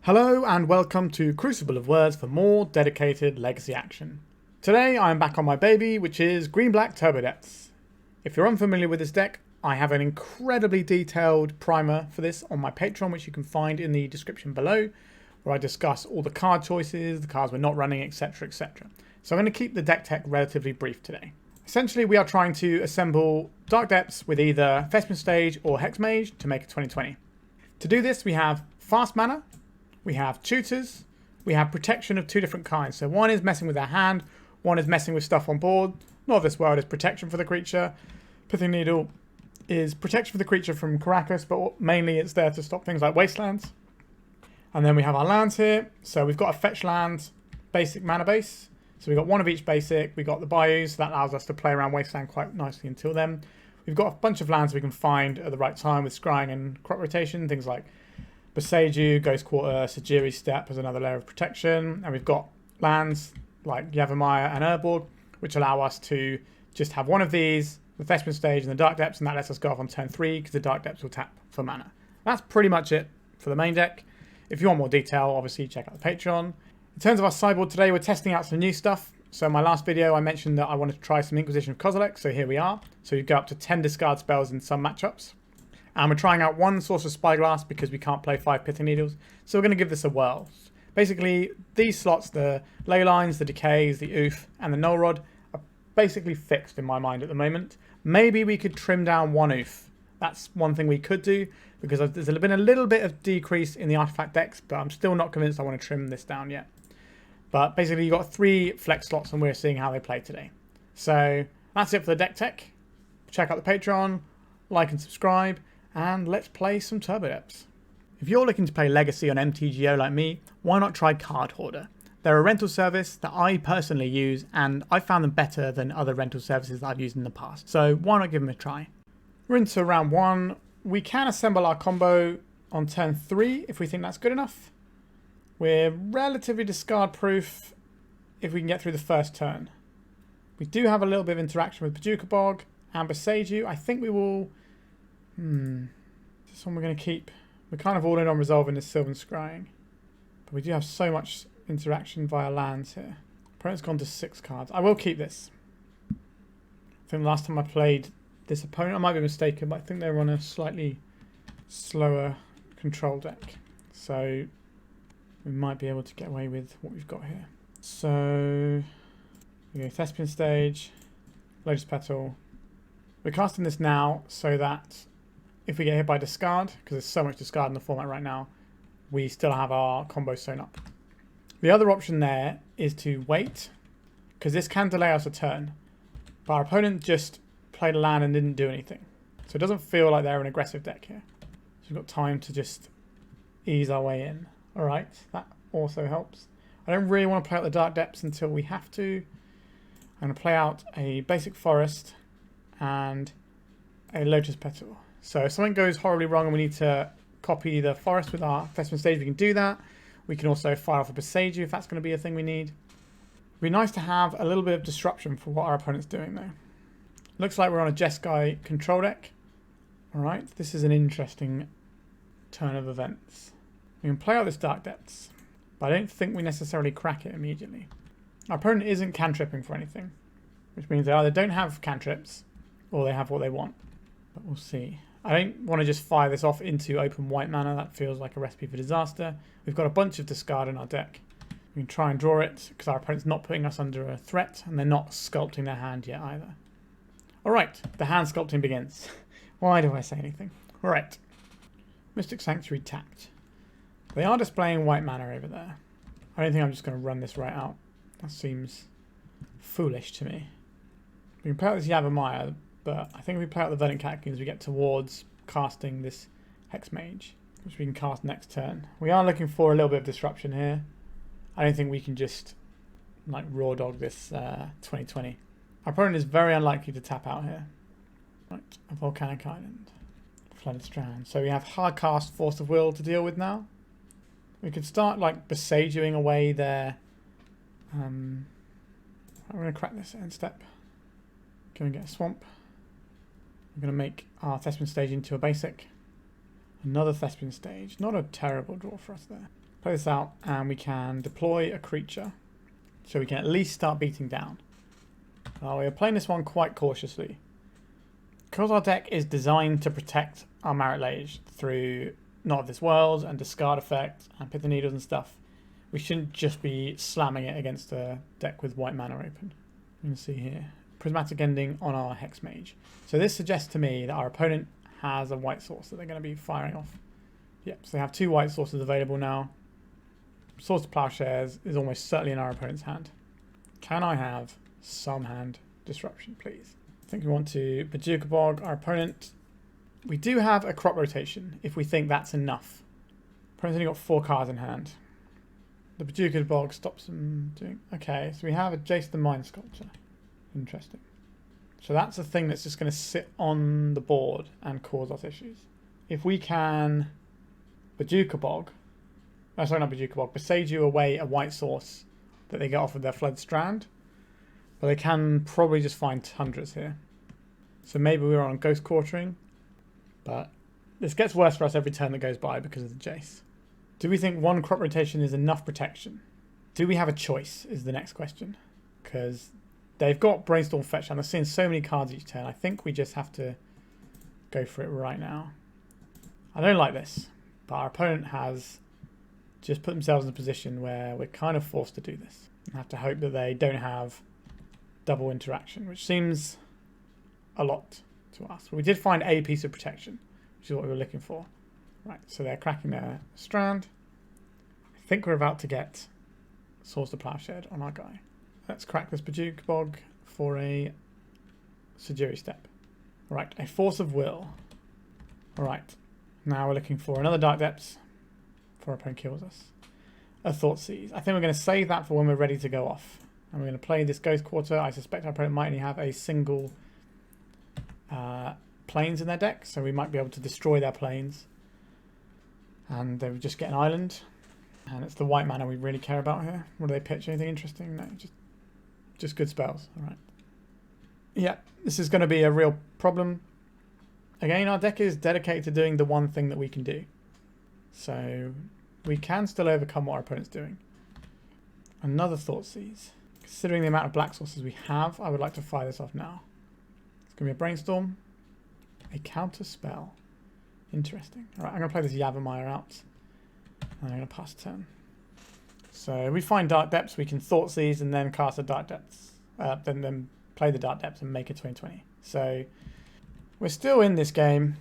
Hello and welcome to Crucible of Words for more dedicated legacy action. Today I am back on my baby, which is Green-Black Turbodepths. If you're unfamiliar with this deck, I have an incredibly detailed primer for this on my Patreon, which you can find in the description below, where I discuss all the card choices, the cards we're not running, etc, etc. So I'm going to keep the deck tech relatively brief today. Essentially, we are trying to assemble Dark Depths with either Thespian Stage or Hexmage to make a 2020. To do this, we have fast mana, we have tutors, we have protection of two different kinds. So one is messing with their hand, one is messing with stuff on board. Not of this world is protection for the creature. Pithing Needle is protection for the creature from Karakas, but mainly it's there to stop things like wastelands. And then we have our lands here. So we've got a fetch land, basic mana base. So we've got one of each basic. We've got the Bayou, so that allows us to play around wasteland quite nicely until then. We've got a bunch of lands we can find at the right time with scrying and crop rotation, things like Boseiju, Ghost Quarter, Sejiri Steppe as another layer of protection. And we've got lands like Yavimaya and Urborg, which allow us to just have one of these, the Thespian Stage and the Dark Depths, and that lets us go off on turn 3 because the Dark Depths will tap for mana. That's pretty much it for the main deck. If you want more detail, obviously check out the Patreon. In terms of our sideboard today, we're testing out some new stuff. So in my last video, I mentioned that I wanted to try some Inquisition of Kozilek, so here we are. So you go up to 10 discard spells in some matchups. And we're trying out one Sorcerous Spyglass because we can't play 5 Pithing Needles. So we're going to give this a whirl. Basically, these slots, the Leylines, the Decays, the Ouphe, and the Null Rod, are basically fixed in my mind at the moment. Maybe we could trim down one Ouphe. That's one thing we could do, because there's been a little bit of decrease in the artifact decks, but I'm still not convinced I want to trim this down yet. But basically, you've got 3 flex slots, and we're seeing how they play today. So that's it for the deck tech. Check out the Patreon, like and subscribe, and let's play some Turbodepths. If you're looking to play Legacy on MTGO like me, why not try Card Hoarder? They're a rental service that I personally use, and I found them better than other rental services that I've used in the past. So why not give them a try? We're into round 1. We can assemble our combo on turn 3 if we think that's good enough. We're relatively discard proof if we can get through the first turn. We do have a little bit of interaction with Bojuka Bog and Boseiju. I think we will... This one we're going to keep. We're kind of all in on resolving this Sylvan Scrying. But we do have so much interaction via lands here. Opponent's gone to 6 cards. I will keep this. I think last time I played this opponent, I might be mistaken, but I think they were on a slightly slower control deck. So we might be able to get away with what we've got here. So we go Thespian Stage, Lotus Petal. We're casting this now so that if we get hit by discard, because there's so much discard in the format right now, we still have our combo sewn up. The other option there is to wait, because this can delay us a turn. But our opponent just played a land and didn't do anything. So it doesn't feel like they're an aggressive deck here. So we've got time to just ease our way in. Alright, that also helps. I don't really want to play out the Dark Depths until we have to. I'm going to play out a basic forest and a Lotus Petal. So if something goes horribly wrong and we need to copy the forest with our Thespian Stage, we can do that. We can also fire off a Boseiju if that's going to be a thing we need. It'd be nice to have a little bit of disruption for what our opponent's doing though. Looks like we're on a Jeskai control deck. Alright, this is an interesting turn of events. We can play out this Dark Depths, but I don't think we necessarily crack it immediately. Our opponent isn't cantripping for anything, which means they either don't have cantrips or they have what they want. But we'll see. I don't want to just fire this off into open white mana. That feels like a recipe for disaster. We've got a bunch of discard in our deck. We can try and draw it because our opponent's not putting us under a threat and they're not sculpting their hand yet either. Alright, the hand sculpting begins. Why do I say anything? Alright. Mystic Sanctuary tapped. They are displaying white mana over there. I don't think I'm just going to run this right out. That seems foolish to me. We can play out this Yavimaya, but I think if we play out the Verdant Catacombs, we get towards casting this Hexmage, which we can cast next turn. We are looking for a little bit of disruption here. I don't think we can just like raw dog this 2020. Our opponent is very unlikely to tap out here. Right, a Volcanic Island, Flooded Strand. So we have hard cast Force of Will to deal with now. We could start like Boseijuing away there. I'm going to crack this end step. Go and get a swamp. We're going to make our Thespian Stage into a basic. Another Thespian Stage. Not a terrible draw for us there. Play this out, and we can deploy a creature, so we can at least start beating down. We're playing this one quite cautiously. Because our deck is designed to protect our MARIT LAGE through Not of This World and discard effects and Pithing Needles and stuff, we shouldn't just be slamming it against a deck with white mana open. You can see here, Prismatic Ending on our Hexmage. So this suggests to me that our opponent has a white source that they're going to be firing off. Yep, so they have 2 white sources available now. Swords to Plowshares is almost certainly in our opponent's hand. Can I have some hand disruption, please? I think we want to Bojuka Bog our opponent. We do have a crop rotation if we think that's enough. Opponent's only got 4 cards in hand. The Bojuka Bog stops them doing... Okay, so we have a Jace the Mind Sculpture. Interesting. So that's a thing that's just going to sit on the board and cause us issues. If we can Bojuka Bog... Oh, sorry, not Bojuka Bog. Boseiju away a white source that they get off of their Fled Strand. But they can probably just find Tundras here. So maybe we're on Ghost Quartering. But this gets worse for us every turn that goes by because of the Jace. Do we think 1 crop rotation is enough protection? Do we have a choice is the next question. Because they've got Brainstorm Fetch and they're seeing so many cards each turn. I think we just have to go for it right now. I don't like this. But our opponent has just put themselves in a position where we're kind of forced to do this. And have to hope that they don't have double interaction, which seems a lot to us. But we did find a piece of protection, which is what we were looking for. Right, so they're cracking their Strand. I think we're about to get Swords to Plowshared on our guy. Let's crack this Bojuka Bog for a Sejiri Steppe. Right, a Force of Will. Alright, now we're looking for another Dark Depths before our opponent kills us. A Thoughtseize. I think we're going to save that for when we're ready to go off. And we're going to play this Ghost Quarter. I suspect our opponent might only have a single planes in their deck, so we might be able to destroy their planes. And they would just get an island. And it's the white mana we really care about here. What do they pitch? Anything interesting? No, just good spells. Alright. Yeah, this is going to be a real problem. Again, our deck is dedicated to doing the one thing that we can do. So we can still overcome what our opponent's doing. Another Thoughtseize. Considering the amount of black sources we have, I would like to fire this off now. It's going to be a Brainstorm. A counter spell. Interesting. Alright, I'm going to play this Yavimaya out. And I'm going to pass turn. So we find Dark Depths, we can Thoughtseize and then cast a Dark Depths. Then play the Dark Depths and make a 20/20. So we're still in this game.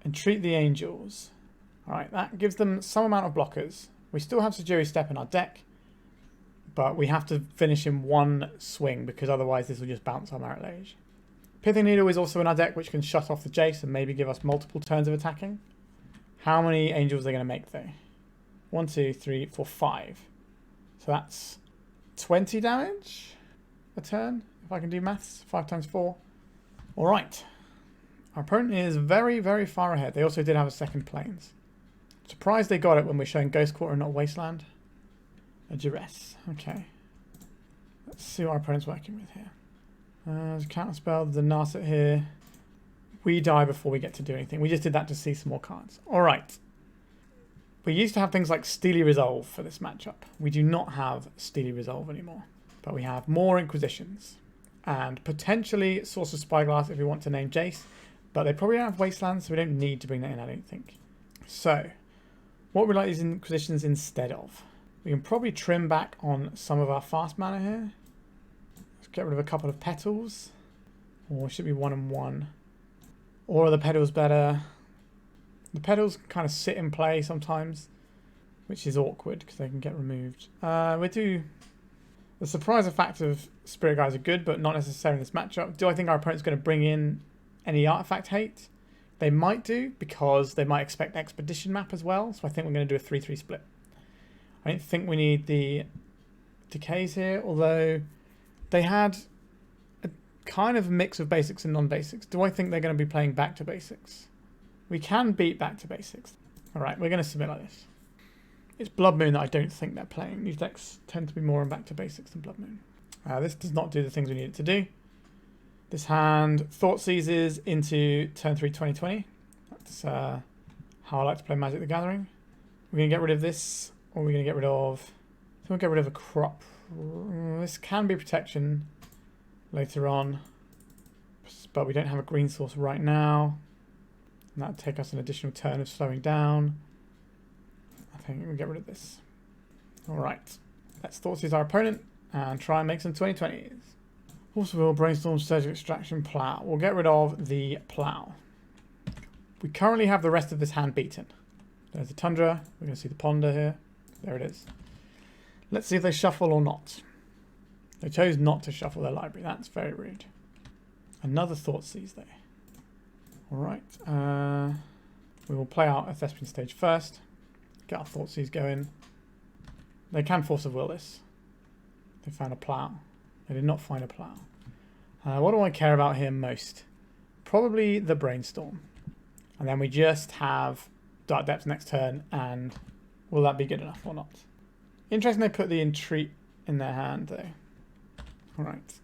Entreat the Angels. Alright, that gives them some amount of blockers. We still have Sejiri Steppe in our deck. But we have to finish in one swing because otherwise this will just bounce our MARIT LAGE. Pithing Needle is also in our deck, which can shut off the Jace and maybe give us multiple turns of attacking. How many Angels are they going to make though? 1, 2, 3, 4, 5. So that's 20 damage a turn, if I can do maths. 5 times 4. Alright. Our opponent is very, very far ahead. They also did have a second Plains. Surprised they got it when we're showing Ghost Quarter and not Wasteland. A Duress. Okay. Let's see what our opponent's working with here. There's a counterspell, the Narset here. We die before we get to do anything. We just did that to see some more cards. Alright. We used to have things like Steely Resolve for this matchup. We do not have Steely Resolve anymore. But we have more Inquisitions. And potentially Sorcerous Spyglass if we want to name Jace. But they probably don't have Wasteland, so we don't need to bring that in, I don't think. So, what would we like these Inquisitions instead of? We can probably trim back on some of our fast mana here. Let's get rid of a couple of petals. Or should be 1 and 1. Or are the petals better? The petals kind of sit in play sometimes, which is awkward because they can get removed. We do... The surprise effect of Spirit Guides are good, but not necessarily in this matchup. Do I think our opponent's going to bring in any artifact hate? They might do, because they might expect Expedition Map as well. So I think we're going to do a 3-3 split. I don't think we need the decays here, although they had a kind of mix of basics and non-basics. Do I think they're going to be playing back to basics? We can beat back to basics. Alright, we're going to submit like this. It's Blood Moon that I don't think they're playing. These decks tend to be more on back to basics than Blood Moon. This does not do the things we need it to do. This hand Thoughtseizes into turn 3 2020. That's how I like to play Magic the Gathering. We're going to get rid of this What are we going to get rid of? So we'll get rid of a crop. This can be protection later on, but we don't have a green source right now. And that would take us an additional turn of slowing down. I think we'll get rid of this. Alright, let's Thoughtseize our opponent and try and make some 2020s. Also, we'll brainstorm Surgical Extraction, Plow. We'll get rid of the Plow. We currently have the rest of this hand beaten. There's the Tundra. We're going to see the Ponder here. There it is. Let's see if they shuffle or not. They chose not to shuffle their library. That's very rude. Another Thoughtseize there. Alright. We will play out a Thespian stage first. Get our Thoughtseize going. They can Force of Will this. They found a Plow. They did not find a Plow. What do I care about here most? Probably the Brainstorm. And then we just have Dark Depths next turn, and will that be good enough or not? Interesting they put the Entreat in their hand though. Alright.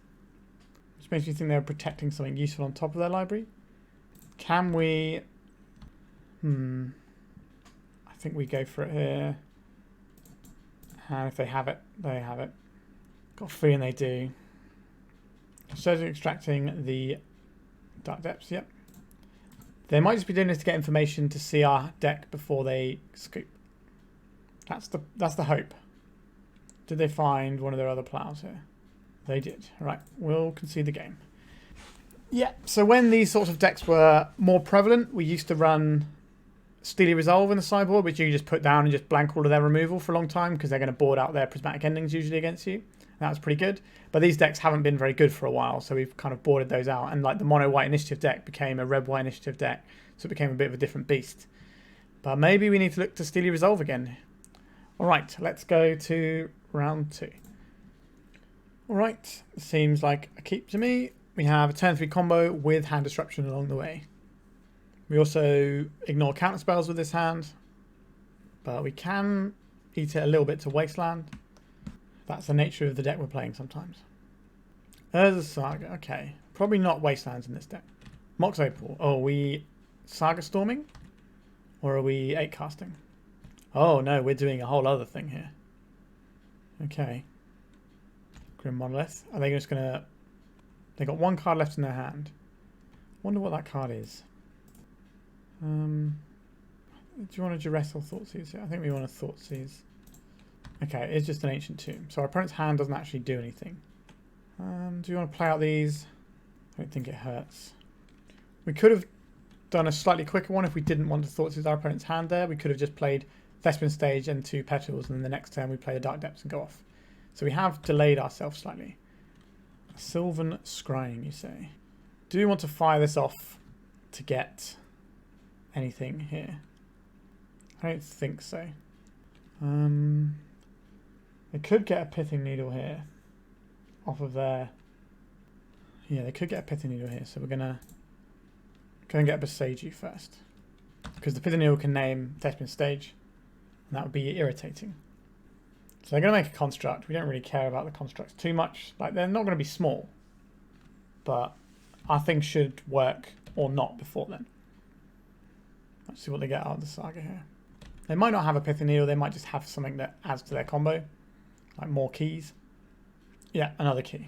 Which makes me think they were protecting something useful on top of their library. Can we... I think we go for it here. And if they have it, they have it. Got 3 and they do. Surgically extracting the Dark Depths, yep. They might just be doing this to get information to see our deck before they scoop. That's the hope. Did they find one of their other plows here? They did. Right, we'll concede the game. Yeah, so when these sorts of decks were more prevalent, we used to run Steely Resolve in the sideboard, which you just put down and just blank all of their removal for a long time because they're going to board out their prismatic endings usually against you. That was pretty good. But these decks haven't been very good for a while, so we've kind of boarded those out. And like the mono-white initiative deck became a red-white initiative deck, so it became a bit of a different beast. But maybe we need to look to Steely Resolve again. Alright, let's go to round 2. Alright, seems like a keep to me. We have a turn 3 combo with hand disruption along the way. We also ignore counter spells with this hand, but we can eat it a little bit to wasteland. That's the nature of the deck we're playing sometimes. There's a Saga, okay. Probably not wastelands in this deck. Mox Opal. Oh, are we Saga Storming? Or are we 8 casting? Oh no, we're doing a whole other thing here. Okay. Grim Monolith. Are they just gonna... They got 1 card left in their hand. Wonder what that card is. Do you want a Duress or Thoughtseize? I think we want a Thoughtseize. Okay, it's just an Ancient Tomb. So our opponent's hand doesn't actually do anything. Do you want to play out these? I don't think it hurts. We could have done a slightly quicker one if we didn't want to Thoughtseize our opponent's hand there. We could have just played Thespian Stage and 2 Petals, and then the next turn we play the Dark Depths and go off. So we have delayed ourselves slightly. Sylvan Scrying, you say. Do you want to fire this off to get anything here? I don't think so. They could get a Pithing Needle here off of their... Yeah, they could get a Pithing Needle here, so we're going to go and get a Boseiju first. Because the Pithing Needle can name Thespian Stage, and that would be irritating. So they're going to make a construct. We don't really care about the constructs too much. Like, they're not going to be small, but our thing should work or not before then. Let's see what they get out of the Saga here. They might not have a Pithing Needle. They might just have something that adds to their combo, like more keys. Yeah, another key.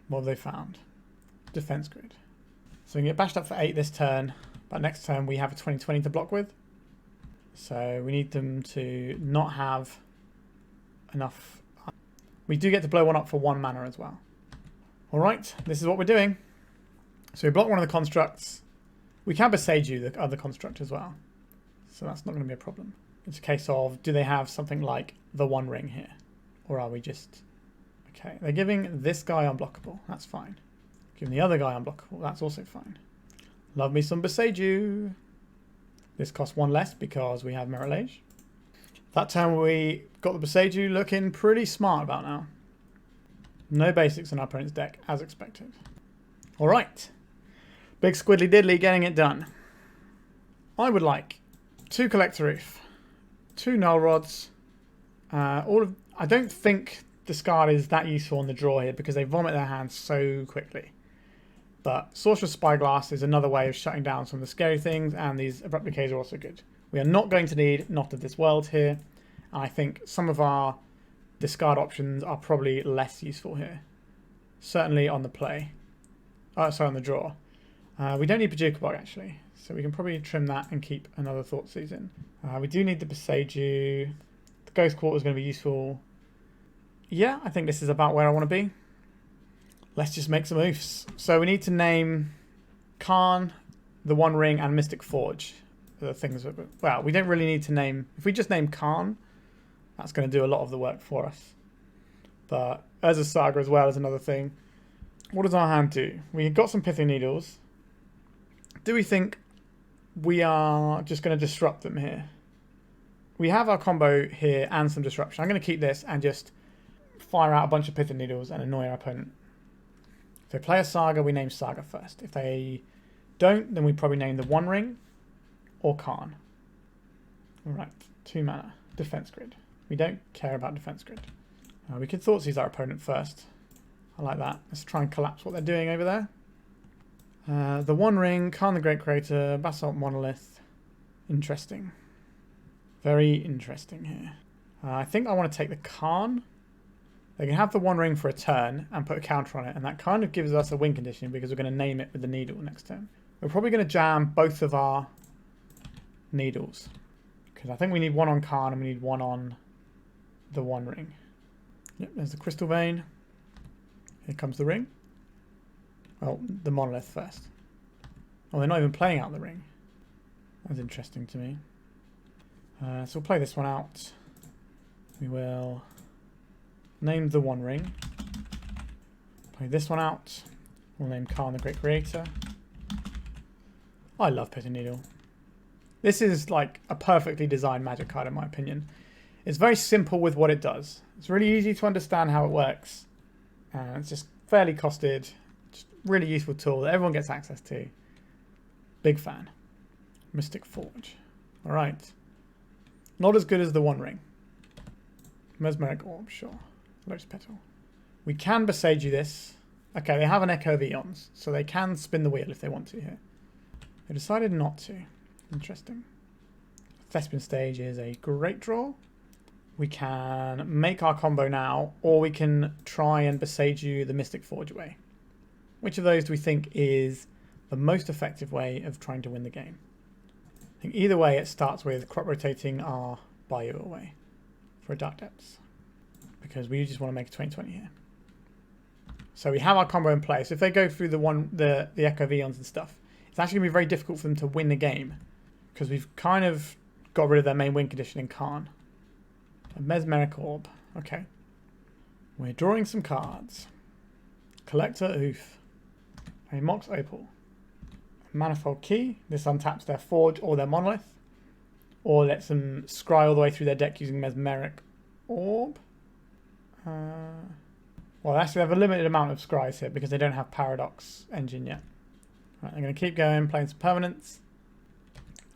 What have they found? Defense Grid. So we can get bashed up for 8 this turn, but next turn we have a 20/20 to block with. So we need them to not have enough. We do get to blow one up for 1 mana as well. Alright, this is what we're doing. So we block one of the constructs. We can Boseiju the other construct as well. So that's not going to be a problem. It's a case of, do they have something like the One Ring here? Or are we just... Okay, they're giving this guy unblockable. That's fine. Giving the other guy unblockable. That's also fine. Love me some Boseiju. This costs 1 less because we have MARIT LAGE. That turn we got the Boseiju looking pretty smart about now. No basics in our opponent's deck, as expected. Alright. Big Squiddly Diddly getting it done. I would like 2 Collector Ouphe, 2 Null Rods. I don't think discard is that useful on the draw here because they vomit their hands so quickly. But Sorcerous Spyglass is another way of shutting down some of the scary things, and these Abrupt Decays are also good. We are not going to need Not of This World here, And I think some of our discard options are probably less useful here. Certainly on the play. Oh, sorry, on the draw. We don't need Bojuka Bog actually, so we can probably trim that and keep another Thoughtseize in. We do need the Boseiju. The Ghost Quarter is going to be useful. Yeah, I think this is about where I want to be. Let's just make some oofs. So we need to name Karn, the One Ring, and Mystic Forge. The things that, well, we don't really need to name. If we just name Karn, that's going to do a lot of the work for us. But as a saga as well is another thing. What does our hand do? We got some Pithing Needles. Do we think we are just going to disrupt them here? We have our combo here and some disruption. I'm going to keep this and just fire out a bunch of Pithing Needles and annoy our opponent. If they play a saga, we name saga first. If they don't, then we probably name the One Ring or Karn. Alright, 2 mana. Defense grid. We don't care about defense grid. We could Thoughtseize our opponent first. I like that. Let's try and collapse what they're doing over there. The One Ring, Karn the Great Creator, Basalt Monolith. Interesting. Very interesting here. I think I want to take the Karn. They can have the One Ring for a turn and put a counter on it, and that kind of gives us a win condition because we're going to name it with the Needle next turn. We're probably going to jam both of our Needles because I think we need one on Karn and we need one on the One Ring. Yep, there's the Crystal Vein. Here comes the ring. Well, the Monolith first. Oh, they're not even playing out the ring. That's interesting to me. So we'll play this one out. We will name the One Ring. Play this one out. We'll name Karn the Great Creator. I love Pithing Needle. This is like a perfectly designed Magic card in my opinion. It's very simple with what it does. It's really easy to understand how it works. And it's just fairly costed. Just really useful tool that everyone gets access to. Big fan. Mystic Forge. Alright. Not as good as the One Ring. Mesmeric Orb, sure. Lotus Petal. We can Boseiju this. Okay, they have an Echo of Eons, so they can spin the wheel if they want to here. They decided not to. Interesting. Thespian stage is a great draw. We can make our combo now, or we can try and Boseiju the Mystic Forge away. Which of those do we think is the most effective way of trying to win the game? I think either way it starts with crop rotating our Bayou away for a Dark Depths. Because we just want to make a 20-20 here. So we have our combo in place. If they go through the Echo of Eons and stuff, it's actually going to be very difficult for them to win the game. Because we've kind of got rid of their main win condition in Karn. A Mesmeric Orb. Okay. We're drawing some cards. Collector Ouphe. A Mox Opal. A Manifold Key. This untaps their Forge or their Monolith. Or lets them scry all the way through their deck using Mesmeric Orb. Well, actually, they have a limited amount of scries here because they don't have Paradox Engine yet. Right, I'm going to keep going, playing some permanents.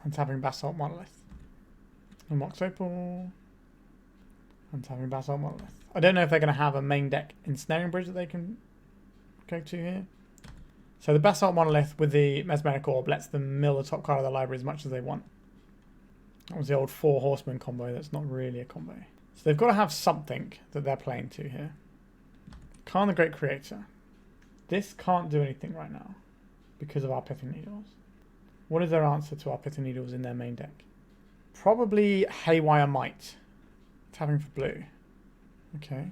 Untapping Basalt Monolith. A Mox Opal. Untapping Basalt Monolith. I don't know if they're going to have a main deck Ensnaring Bridge that they can go to here. So the Basalt Monolith with the Mesmeric Orb lets them mill the top card of the library as much as they want. That was the old 4 Horsemen combo. That's not really a combo. So they've got to have something that they're playing to here. Karn the Great Creator. This can't do anything right now because of our Pithing Needles. What is their answer to our Pithing Needles in their main deck? Probably Haywire Might. Tapping for blue. Okay.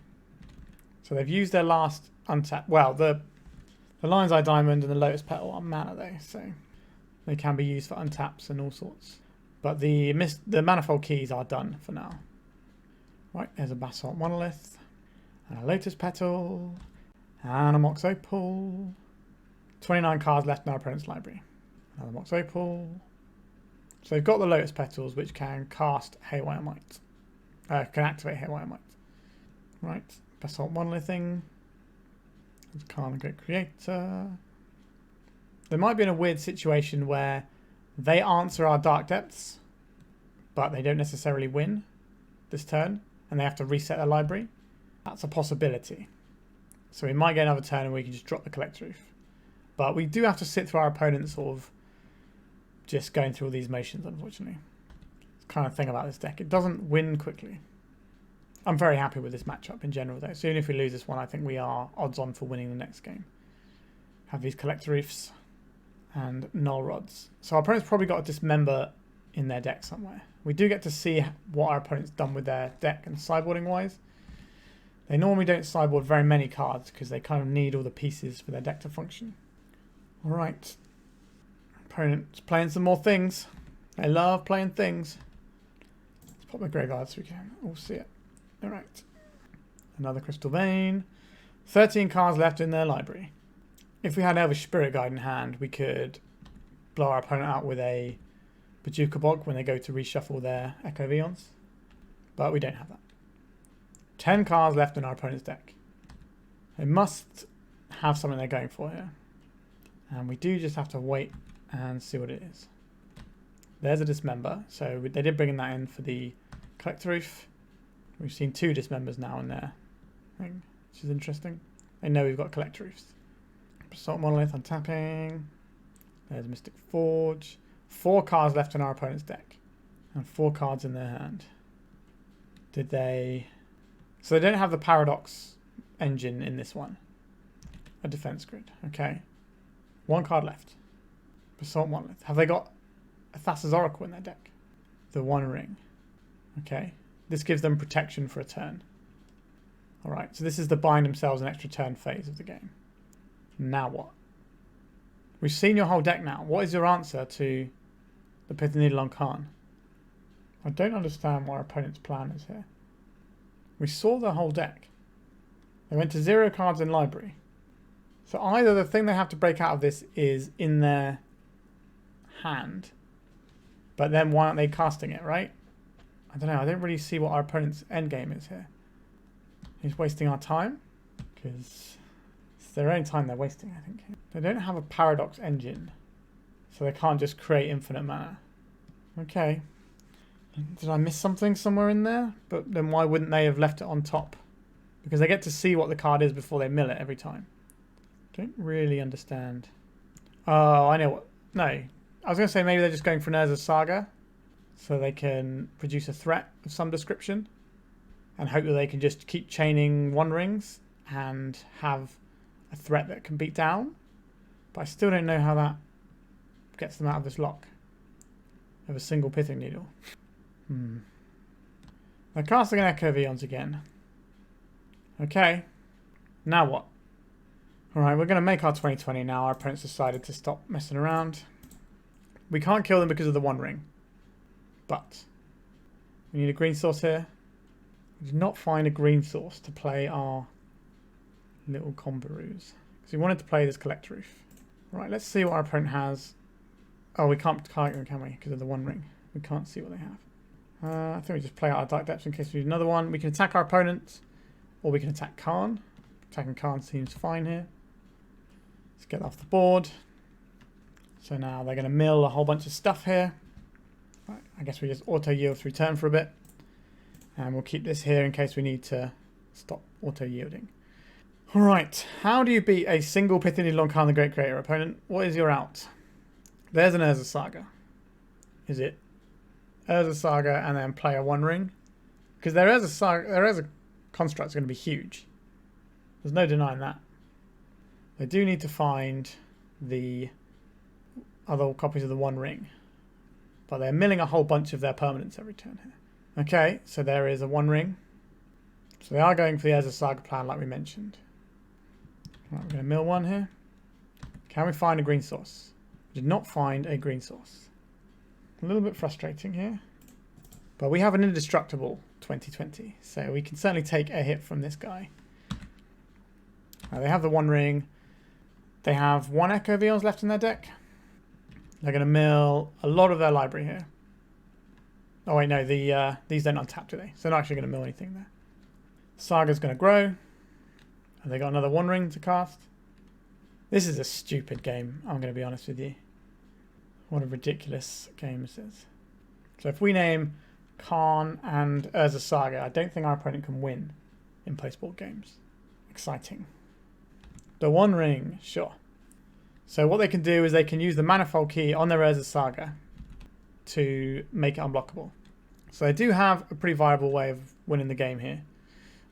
So they've used their last untap. Well, the Lion's Eye Diamond and the Lotus Petal are mana though, so they can be used for untaps and all sorts. But the Manifold Keys are done for now. Right, there's a Basalt Monolith. And a Lotus Petal. And a Mox Opal. 29 cards left in our opponent's library. Another Mox Opal. So they've got the Lotus Petals, which can cast Haywire Might. Can activate Haywire Might. Right, Basalt Monolithing. There's Karn the Great Creator. They might be in a weird situation where they answer our Dark Depths, but they don't necessarily win this turn, and they have to reset their library. That's a possibility. So we might get another turn and we can just drop the Collector Ouphe. But we do have to sit through our opponent sort of just going through all these motions, unfortunately. It's the kind of thing about this deck. It doesn't win quickly. I'm very happy with this matchup in general, though. So even if we lose this one, I think we are odds on for winning the next game. Have these Collector Ouphes and Null Rods. So our opponent's probably got a Dismember in their deck somewhere. We do get to see what our opponent's done with their deck and sideboarding wise. They normally don't sideboard very many cards because they kind of need all the pieces for their deck to function. Alright. Opponent's playing some more things. They love playing things. Let's pop the graveyard so we can all see it. Alright. Another Crystal Vein. 13 cards left in their library. If we had Elvish Spirit Guide in hand, we could blow our opponent out with a Bojuka Bog when they go to reshuffle their Echo Vions. But we don't have that. 10 cards left in our opponent's deck. They must have something they're going for here. And we do just have to wait and see what it is. There's a Dismember. So they did bring that in for the Collector Ouphe. We've seen 2 Dismembers now in there, which is interesting. They know we've got Collector Ouphes. Assault Monolith untapping. There's Mystic Forge. 4 cards left in our opponent's deck. And 4 cards in their hand. Did they... So they don't have the Paradox engine in this one. A defense grid. Okay. 1 card left. Assault Monolith. Have they got a Thassa's Oracle in their deck? The One Ring. Okay. This gives them protection for a turn. Alright, so this is the bind themselves an extra turn phase of the game. Now what? We've seen your whole deck now. What is your answer to the Pithing Needle on Khan? I don't understand what our opponent's plan is here. We saw the whole deck. They went to 0 cards in library. So either the thing they have to break out of this is in their hand, but then why aren't they casting it, right? I don't know. I don't really see what our opponent's endgame is here. He's wasting our time because it's their own time they're wasting, I think. They don't have a Paradox engine, so they can't just create infinite mana. Okay. Did I miss something somewhere in there? But then why wouldn't they have left it on top? Because they get to see what the card is before they mill it every time. Don't really understand. Oh, I know what. No. I was going to say maybe they're just going for Urza's Saga so they can produce a threat of some description and hope that they can just keep chaining One Rings and have a threat that can beat down. But I still don't know how that gets them out of this lock of a single Pithing Needle. They're casting an Echo Vions again. Okay. Now what? Alright, we're going to make our 2020 now. Our opponent's decided to stop messing around. We can't kill them because of the One Ring. But we need a green source here. We did not find a green source to play our little Combaroos. Because we wanted to play this Collector Ouphe. Right, let's see what our opponent has. Oh, we can't target them, can we? Because of the One Ring. We can't see what they have. I think we just play out our Dark Depths in case we need another one. We can attack our opponent, or we can attack Khan. Attacking Khan seems fine here. Let's get off the board. So now they're going to mill a whole bunch of stuff here. Right, I guess we just auto-yield through turn for a bit. And we'll keep this here in case we need to stop auto-yielding. Alright, how do you beat a single Pithing Needle on Khan the Great Creator opponent? What is your out? There's an Urza's Saga. Is it Urza's Saga and then play a One Ring? Because their Urza construct's going to be huge. There's no denying that. They do need to find the other copies of the One Ring. But they're milling a whole bunch of their permanents every turn here. Okay, so there is a One Ring. So they are going for the Urza's Saga plan like we mentioned. Right, we're going to mill one here. Can we find a green source? We did not find a green source. A little bit frustrating here. But we have an indestructible 2020. So we can certainly take a hit from this guy. They have the One Ring. They have 1 Echo Vions left in their deck. They're going to mill a lot of their library here. Oh wait, no, these don't untap, do they? So they're not actually going to mill anything there. Saga's going to grow. Have they got another One Ring to cast? This is a stupid game, I'm going to be honest with you. What a ridiculous game this is. So if we name Khan and Urza's Saga, I don't think our opponent can win in post-board games. Exciting. The One Ring, sure. So what they can do is they can use the Manifold Key on their Urza's Saga to make it unblockable. So they do have a pretty viable way of winning the game here.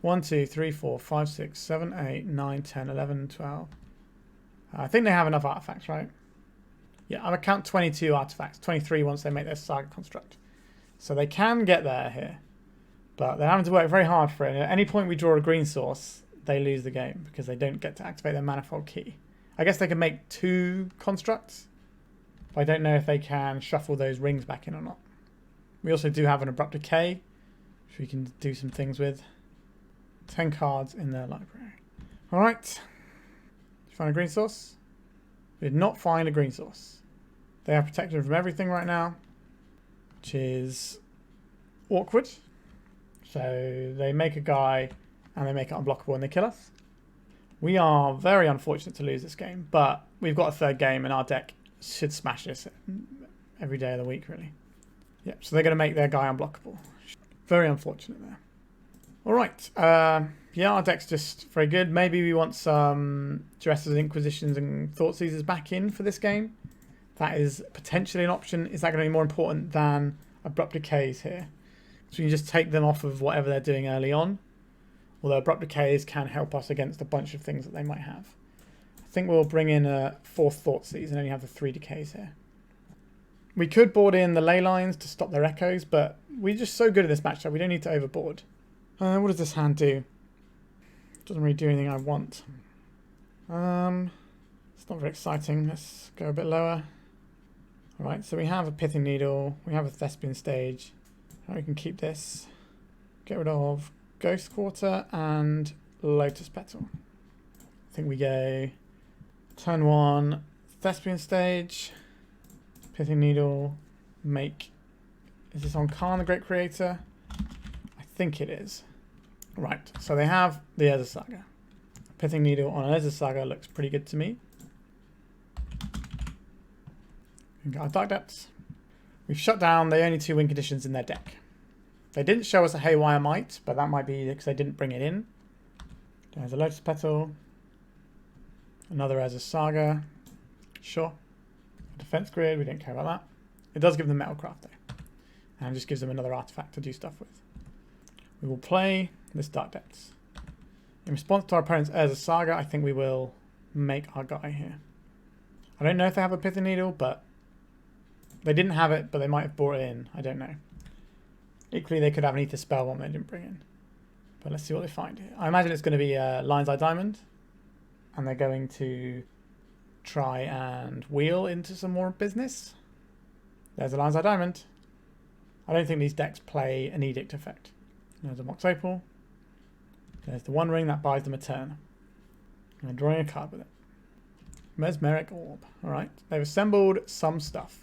1, 2, 3, 4, 5, 6, 7, 8, 9, 10, 11, 12. I think they have enough artifacts, right? Yeah, I'm going to count 22 artifacts. 23 once they make their Saga construct. So they can get there here. But they're having to work very hard for it. And at any point we draw a green source, they lose the game because they don't get to activate their manifold key. I guess they can make 2 constructs. But I don't know if they can shuffle those rings back in or not. We also do have an Abrupt Decay, which we can do some things with. 10 cards in their library. Alright. Did you find a green source? We did not find a green source. They are protected from everything right now, which is awkward. So they make a guy and they make it unblockable and they kill us. We are very unfortunate to lose this game, but we've got a third game and our deck should smash this every day of the week, really. Yep, so they're going to make their guy unblockable. Very unfortunate there. Alright, yeah, our deck's just very good. Maybe we want some Duresses, Inquisitions and Thoughtseizes back in for this game. That is potentially an option. Is that going to be more important than Abrupt Decays here? So you can just take them off of whatever they're doing early on. Although Abrupt Decays can help us against a bunch of things that they might have. I think we'll bring in a 4th Thoughtseize and only have the 3 Decays here. We could board in the Leylines to stop their echoes, but we're just so good at this matchup, we don't need to overboard. What does this hand do? Doesn't really do anything I want. It's not very exciting. Let's go a bit lower. Alright, so we have a Pithing Needle, we have a Thespian stage. We can keep this. Get rid of Ghost Quarter and Lotus Petal. I think we go turn 1, Thespian stage, Pithing Needle, make... Is this on Khan, the Great Creator? I think it is. Right, so they have the Urza Saga. Pithing Needle on Urza Saga looks pretty good to me. We've got our Dark Depths. We've shut down the only 2 win conditions in their deck. They didn't show us a Haywire Might, but that might be because they didn't bring it in. There's a Lotus Petal. Another Urza Saga. Sure. A Defense Grid, we don't care about that. It does give them Metalcraft though. And just gives them another artifact to do stuff with. We will play this Dark Depths. In response to our opponent's Urza Saga, I think we will make our guy here. I don't know if they have a Pithing Needle, but they didn't have it, but they might have brought it in. I don't know. Equally, they could have an Ether Spellbomb they didn't bring in. But let's see what they find here. I imagine it's going to be Lion's Eye Diamond. And they're going to try and wheel into some more business. There's a Lion's Eye Diamond. I don't think these decks play an Edict effect. There's a Mox Opal. There's the One Ring that buys them a turn. And drawing a card with it. Mesmeric Orb. Alright. They've assembled some stuff.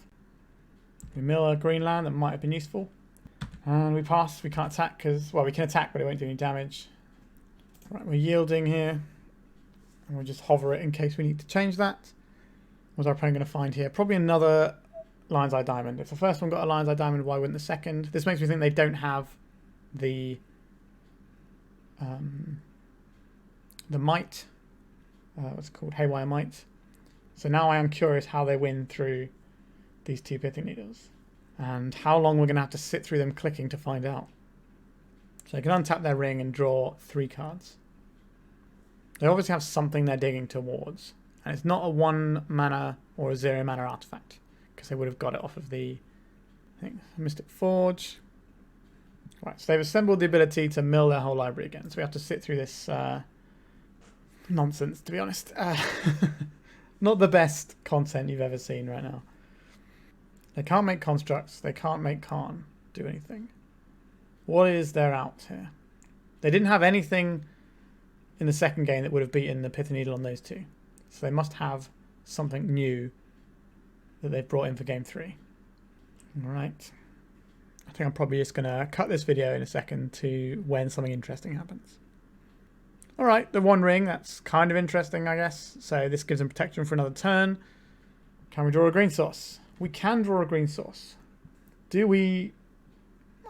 We mill a green land that might have been useful. And we pass. We can't attack because... Well, we can attack, but it won't do any damage. Right, we're yielding here. And we'll just hover it in case we need to change that. What's our opponent going to find here? Probably another Lion's Eye Diamond. If the first one got a Lion's Eye Diamond, why wouldn't the second? This makes me think they don't have the Might. What's it called? Haywire Might. So now I am curious how they win through these 2 Pithing Needles. And how long we're going to have to sit through them clicking to find out. So they can untap their ring and draw 3 cards. They obviously have something they're digging towards. And it's not a 1 mana or a 0 mana artifact. Because they would have got it off of the Mystic Forge. Right, so they've assembled the ability to mill their whole library again. So we have to sit through this nonsense, to be honest. Not the best content you've ever seen right now. They can't make constructs. They can't make Khan do anything. What is their out here? They didn't have anything in the second game that would have beaten the Pithing Needle on those 2. So they must have something new that they've brought in for game 3. Alright. I think I'm probably just going to cut this video in a second to when something interesting happens. Alright, the One Ring, that's kind of interesting, I guess. So this gives them protection for another turn. Can we draw a green source? We can draw a green source. Do we...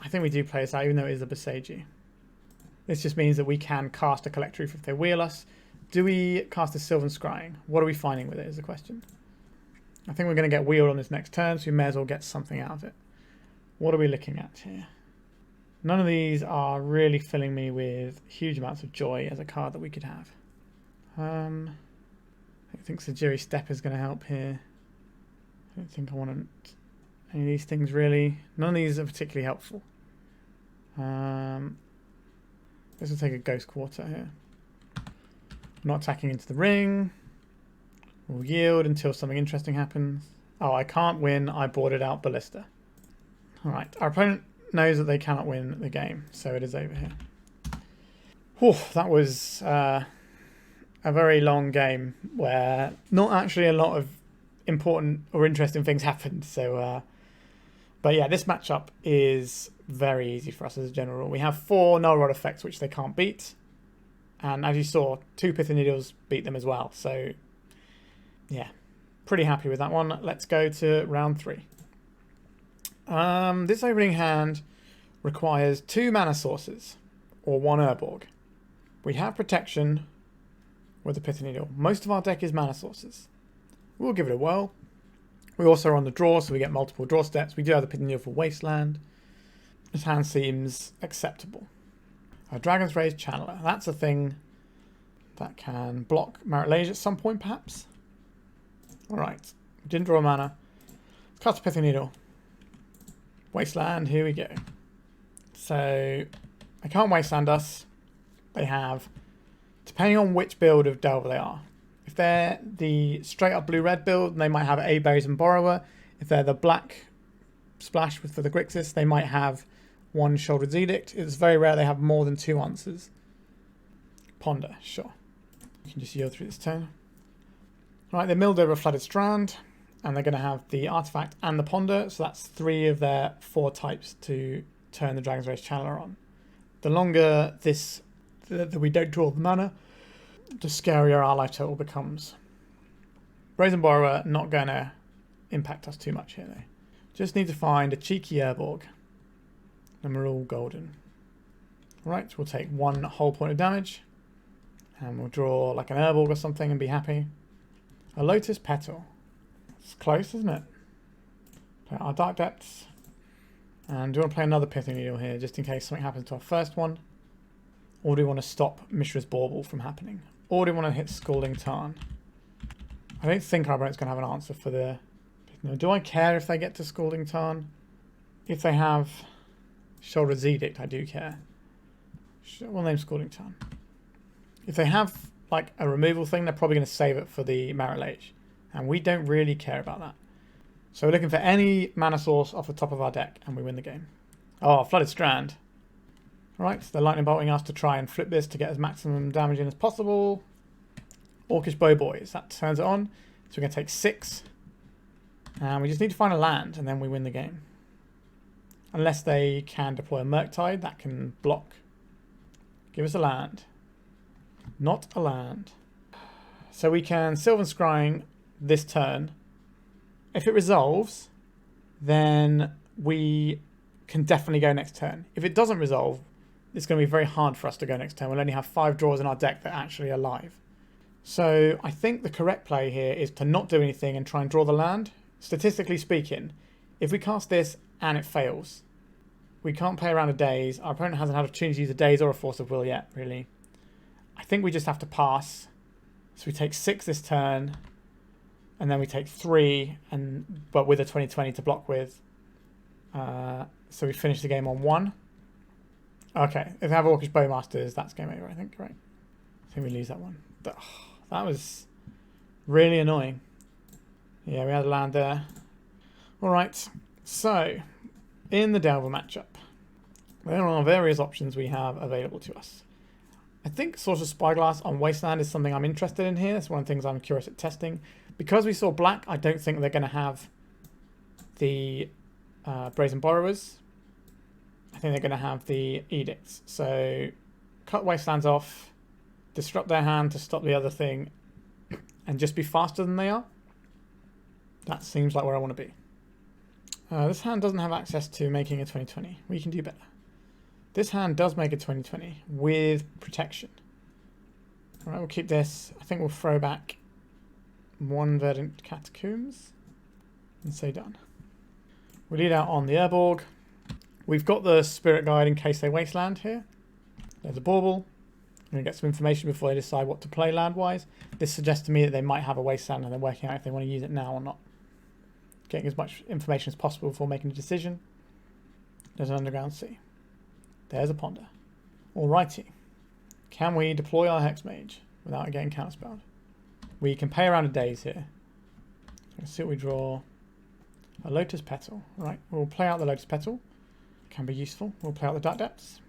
I think we do play this out, even though it is a Boseiju. This just means that we can cast a Collector Ouphe if they wheel us. Do we cast a Sylvan Scrying? What are we finding with it is the question. I think we're going to get wheeled on this next turn, so we may as well get something out of it. What are we looking at here? None of these are really filling me with huge amounts of joy as a card that we could have. I think Sejiri Steppe is going to help here. I don't think I want any of these things really. None of these are particularly helpful. This will take a Ghost Quarter here. Not attacking into the ring. We'll yield until something interesting happens. Oh, I can't win. I boarded out Ballista. Alright, our opponent knows that they cannot win the game, so it is over here. Whew, that was a very long game where not actually a lot of important or interesting things happened. So, but yeah, this matchup is very easy for us as a general rule. We have 4 Null Rod effects which they can't beat, and as you saw, 2 Pithing Needles beat them as well. So yeah, pretty happy with that one. Let's go to round 3. This opening hand requires 2 mana sources or 1 Urborg. We have protection with the Pithing Needle. Most of our deck is mana sources. We'll give it a whirl. We also are on the draw, so we get multiple draw steps. We do have the Pithing Needle for Wasteland. This hand seems acceptable. A Dragon's Rage Channeler. That's a thing that can block MARIT LAGE at some point, perhaps. Alright. Didn't draw mana. Let's cast a Pithing Needle. Wasteland, here we go. So, I can't Wasteland us. They have, depending on which build of Delver they are. If they're the straight up blue-red build, they might have a Brazen Borrower. If they're the black splash for the Grixis, they might have 1 Shouldered Edict. It's very rare they have more than 2 answers. Ponder, sure. You can just yield through this turn. Alright, they milled over a Flooded Strand, and they're going to have the Artifact and the Ponder, so that's 3 of their 4 types to turn the Dragon's Rage Channeler on. The longer that we don't draw the mana, the scarier our life total becomes. Brazen Borrower not going to impact us too much here though. Just need to find a cheeky Urborg. And we're all golden. Right, we'll take 1 whole point of damage. And we'll draw like an Urborg or something and be happy. A Lotus Petal. It's close, isn't it? Play our Dark Depths. And do we want to play another Pithing Needle here just in case something happens to our first one? Or do we want to stop Mishra's Bauble from happening? Or do we want to hit Scalding Tarn? I don't think our opponent's going to have an answer for the... Do I care if they get to Scalding Tarn? If they have Shouldered Edict, I do care. We'll name Scalding Tarn. If they have like a removal thing, they're probably going to save it for the MARIT LAGE. And we don't really care about that. So we're looking for any mana source off the top of our deck and we win the game. Oh, Flooded Strand. Alright, so they're lightning bolting us to try and flip this to get as maximum damage in as possible. Orcish Bowboys, that turns it on. So we're going to take 6. And we just need to find a land and then we win the game. Unless they can deploy a Murktide, that can block. Give us a land. Not a land. So we can Sylvan Scrying this turn. If it resolves, then we can definitely go next turn. If it doesn't resolve, it's going to be very hard for us to go next turn. We'll only have 5 draws in our deck that are actually alive. So I think the correct play here is to not do anything and try and draw the land. Statistically speaking, if we cast this and it fails, we can't play around a daze. Our opponent hasn't had an opportunity to use a daze or a Force of Will yet, really. I think we just have to pass. So we take 6 this turn, and then we take 3, but with a 20/20 to block with. So we finish the game on 1. Okay, if they have Orcish Bowmasters, that's game over, I think, right? I think we lose that one. That was really annoying. Yeah, we had a land there. Alright, so in the Delver matchup, there are various options we have available to us. I think Sorcerous Spyglass on Wasteland is something I'm interested in here. That's one of the things I'm curious at testing. Because we saw black, I don't think they're going to have the Brazen Borrowers. I think they're going to have the Edicts. So cut Wastelands off, disrupt their hand to stop the other thing, and just be faster than they are. That seems like where I want to be. This hand doesn't have access to making a 20/20. We can do better. This hand does make a 20/20 with protection. Alright, we'll keep this. I think we'll throw back 1 Verdant Catacombs and say done. We lead out on the Urborg. We've got the Spirit Guide in case they wasteland here. There's a bauble. I'm going to get some information before they decide what to play land-wise. This suggests to me that they might have a wasteland and they're working out if they want to use it now or not. Getting as much information as possible before making a decision. There's an underground sea. There's a ponder. Alrighty. Can we deploy our Hexmage without getting counterspelled? We can pay around a daze here. Let's see what we draw. A Lotus Petal. Right, we'll play out the Lotus Petal. Can be useful. We'll play out the Dark Depths.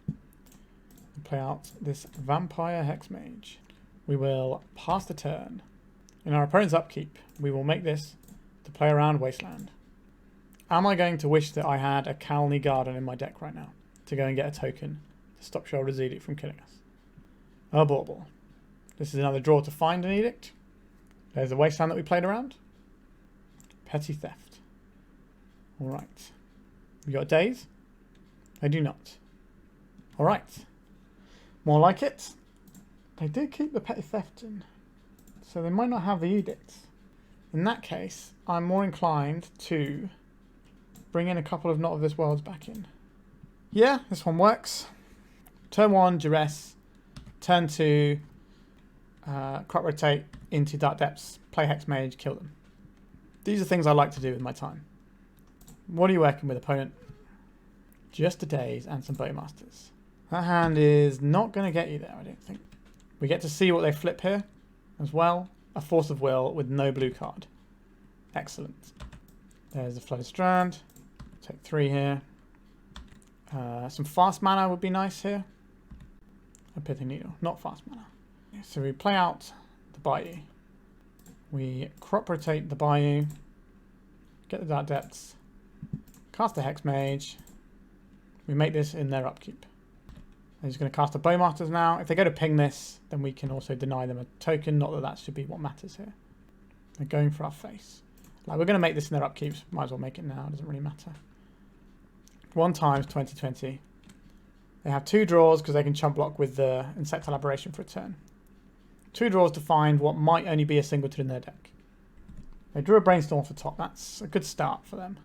We'll play out this Vampire Hexmage. We will pass the turn. In our opponent's upkeep, we will make this to play around Wasteland. Am I going to wish that I had a Kalni Garden in my deck right now to go and get a token to stop Sheoldred's Edict from killing us? A bauble. This is another draw to find an edict. There's a Wasteland that we played around. Petty Theft. Alright. We got a daze? I do not. Alright. More like it. They did keep the Petty Theft in, so they might not have the edicts. In that case, I'm more inclined to bring in a couple of Not of This Worlds back in. Yeah, this one works. Turn 1, Duress. Turn 2, crop rotate into Dark Depths, play Hexmage, kill them. These are things I like to do with my time. What are you working with, opponent? Just a daze and some Bowmasters. That hand is not going to get you there, I don't think. We get to see what they flip here as well. A Force of Will with no blue card. Excellent. There's the Flooded Strand. Take 3 here. Some fast mana would be nice here. A Pithing Needle, not fast mana. So we play out the Bayou. We crop rotate the Bayou. Get the Dark Depths. Cast the Hexmage. We make this in their upkeep. They're just going to cast the Bowmasters now. If they go to ping this, then we can also deny them a token. Not that that should be what matters here. They're going for our face. Like, we're going to make this in their upkeeps. Might as well make it now. It doesn't really matter. 1 times 2020. They have 2 draws because they can chump block with the Insectile Aberration for a turn. 2 draws to find what might only be a singleton in their deck. They drew a Brainstorm for top. That's a good start for them.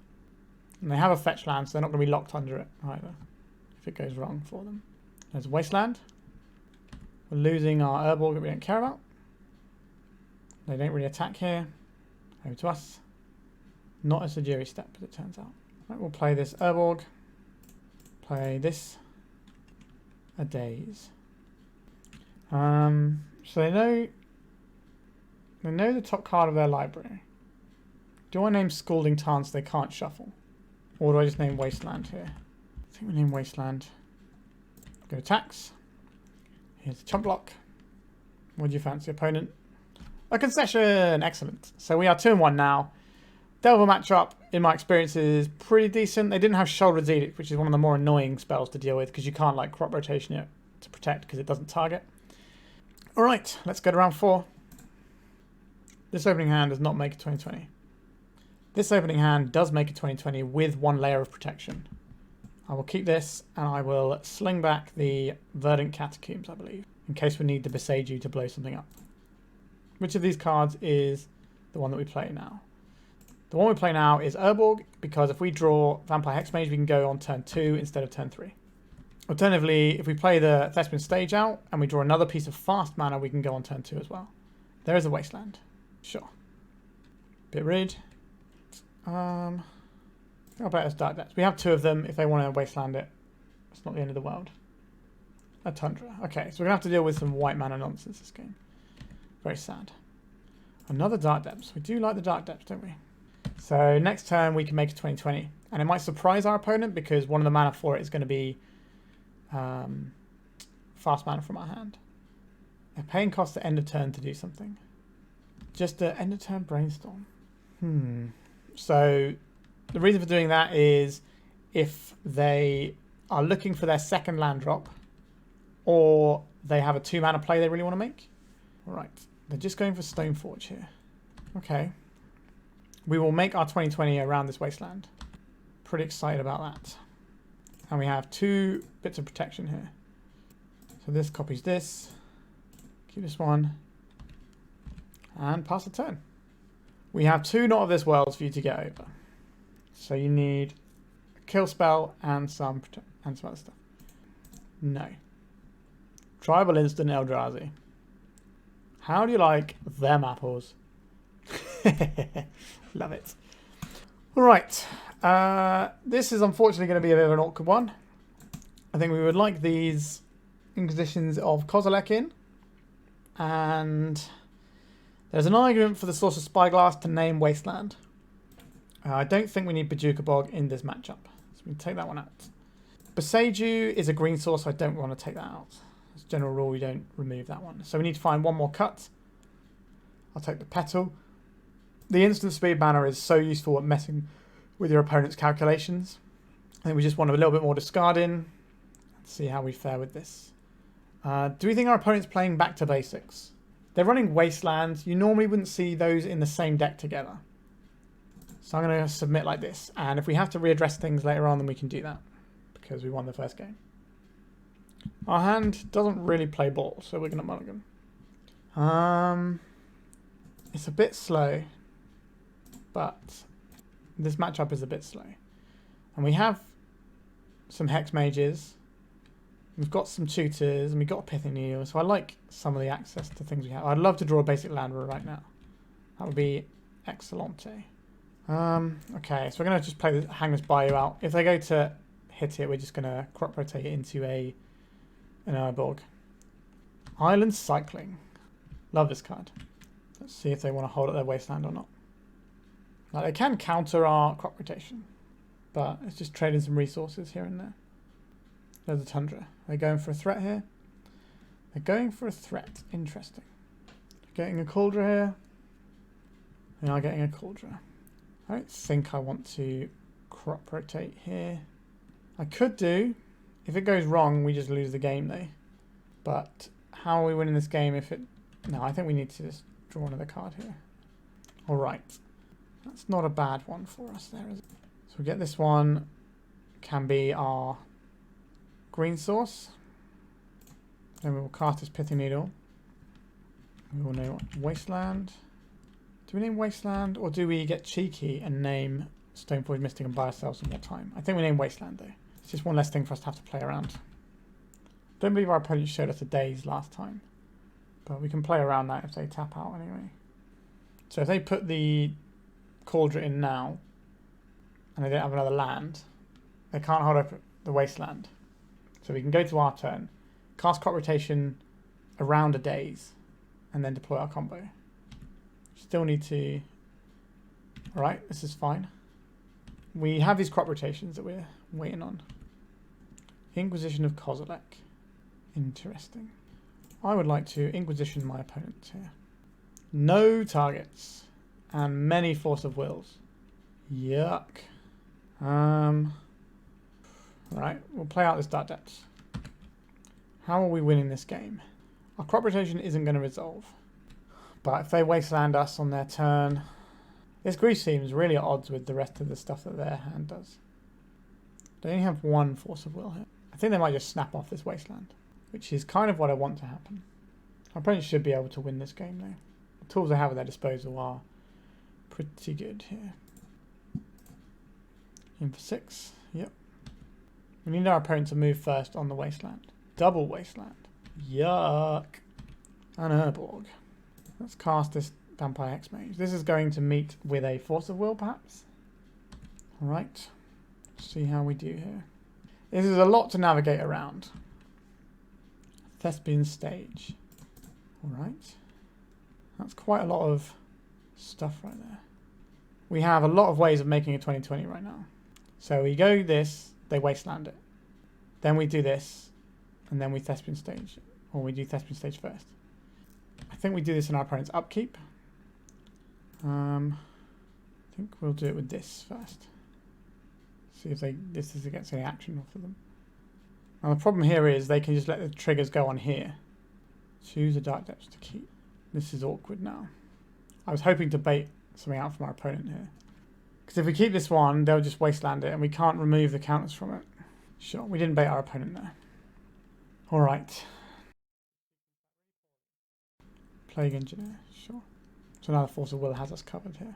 And they have a fetch land, so they're not going to be locked under it either if it goes wrong for them. There's a Wasteland. We're losing our Urborg that we don't care about. They don't really attack here. Over to us. Not a Sejiri Steppe, as it turns out. Right, we'll play this Urborg. Play this. A daze. So they know the top card of their library. Do I name Scalding Tarn so they can't shuffle? Or do I just name Wasteland here? I think we name Wasteland. Go attacks. Here's the chump block. What do you fancy, opponent? A concession! Excellent. So we are 2-1 now. Delver matchup, in my experience, is pretty decent. They didn't have Sheoldred's Edict, which is one of the more annoying spells to deal with because you can't like crop rotation it to protect because it doesn't target. Alright, let's go to round 4. This opening hand does not make a 2020. This opening hand does make a 2020 with 1 layer of protection. I will keep this and I will sling back the Verdant Catacombs, I believe, in case we need the Boseiju to blow something up. Which of these cards is the one that we play now? The one we play now is Urborg, because if we draw Vampire Hexmage, we can go on turn 2 instead of turn 3. Alternatively, if we play the Thespian stage out and we draw another piece of fast mana, we can go on turn 2 as well. There is a Wasteland. Sure. Bit rude. I'll bet it's Dark Depths. We have 2 of them. If they want to Wasteland it, it's not the end of the world. A Tundra. Okay, so we're going to have to deal with some white mana nonsense this game. Very sad. Another Dark Depths. We do like the Dark Depths, don't we? So next turn we can make a 2020. And it might surprise our opponent because one of the mana for it is going to be fast mana from our hand. A paying cost at end of turn to do something. Just an end of turn Brainstorm. So the reason for doing that is if they are looking for their second land drop or they have a 2 mana play they really want to make. Alright, they're just going for Stoneforge here. Okay. We will make our 2020 around this Wasteland. Pretty excited about that. And we have 2 bits of protection here. So this copies this. Keep this one. And pass the turn. We have 2 Not of This Worlds for you to get over. So you need a kill spell and some other stuff. No. Tribal instant Eldrazi. How do you like them apples? Love it. Alright. This is unfortunately going to be a bit of an awkward one. I think we would like these Inquisitions of Kozilek in. And there's an argument for the Sorcerous Spyglass to name Wasteland. I don't think we need Bojuka Bog in this matchup. So we can take that one out. Boseiju is a green source, so I don't want to take that out. As a general rule, we don't remove that one. So we need to find one more cut. I'll take the Petal. The instant speed banner is so useful at messing with your opponent's calculations. I think we just want a little bit more discarding. Let's see how we fare with this. Do we think our opponent's playing back to basics? They're running Wasteland. You normally wouldn't see those in the same deck together. So I'm going to submit like this. And if we have to readdress things later on, then we can do that. Because we won the first game. Our hand doesn't really play ball, so we're going to mulligan. It's a bit slow. But this matchup is a bit slow. And we have some Hex Mages. We've got some tutors, and we've got a Pithing Needle, so I like some of the access to things we have. I'd love to draw a basic land right now. That would be excellente. Okay, so we're going to just play hang this Bayou out. If they go to hit it, we're just going to crop rotate it into an Urborg. Island Cycling. Love this card. Let's see if they want to hold at their Wasteland or not. Now, they can counter our crop rotation, but it's just trading some resources here and there. There's a Tundra. They're going for a threat here. They're going for a threat. Interesting. Getting a Cauldron here. We are getting a Cauldron. I don't think I want to crop rotate here. I could do. If it goes wrong, we just lose the game though. But how are we winning this game if it... No, I think we need to just draw another card here. Alright. That's not a bad one for us there, is it? So we get this one. Can be our green source. Then we will cast this Pithing Needle. We will name Wasteland. Do we name Wasteland, or do we get cheeky and name Stoneforge Mystic and buy ourselves some more time? I think we name Wasteland though. It's just one less thing for us to have to play around. Don't believe our opponent showed us a daze last time. But we can play around that if they tap out anyway. So if they put the Cauldron in now, and they don't have another land, they can't hold up the Wasteland. So we can go to our turn, cast crop rotation around a daze, and then deploy our combo. Still need to... Alright, this is fine. We have these crop rotations that we're waiting on. Inquisition of Kozilek. Interesting. I would like to Inquisition my opponent here. No targets. And many Force of Wills. Yuck. Right, we'll play out this Dark Depths. How are we winning this game? Our crop rotation isn't going to resolve. But if they Wasteland us on their turn... This Grease seems really at odds with the rest of the stuff that their hand does. They only have one Force of Will here. I think they might just snap off this Wasteland. Which is kind of what I want to happen. Our opponents should be able to win this game though. The tools they have at their disposal are pretty good here. In for 6. Yep. We need our opponent to move first on the Wasteland. Double Wasteland. Yuck. An Urborg. Let's cast this Vampire Hexmage. This is going to meet with a Force of Will, perhaps. Alright. See how we do here. This is a lot to navigate around. Thespian stage. Alright. That's quite a lot of stuff right there. We have a lot of ways of making a 2020 right now. So we go this, they Wasteland it. Then we do this, and then we Thespian stage. Or we do Thespian stage first. I think we do this in our opponent's upkeep. I think we'll do it with this first. See if this gets any action off of them. Now the problem here is they can just let the triggers go on here. Choose a Dark Depths to keep. This is awkward now. I was hoping to bait something out from our opponent here. Because if we keep this one, they'll just Wasteland it and we can't remove the counters from it. Sure, we didn't bait our opponent there. Alright. Plague Engineer, sure. So now the Force of Will has us covered here.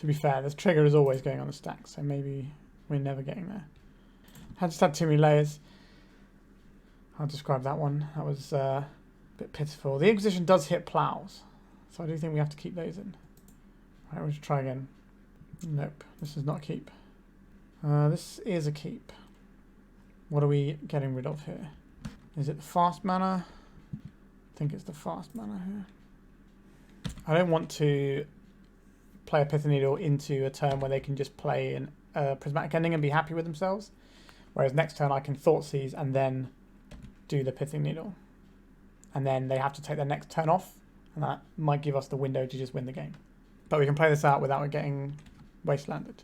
To be fair, this trigger is always going on the stack, so maybe we're never getting there. I just had too many layers. I'll describe that one. That was a bit pitiful. The Inquisition does hit plows, so I do think we have to keep those in. Right, we'll just try again. Nope, this is not a keep. This is a keep. What are we getting rid of here? Is it the fast mana? I think it's the fast mana here. I don't want to play a Pithing Needle into a turn where they can just play a Prismatic Ending and be happy with themselves. Whereas next turn I can Thoughtseize and then do the Pithing Needle. And then they have to take their next turn off, and that might give us the window to just win the game. But we can play this out without it getting wastelanded.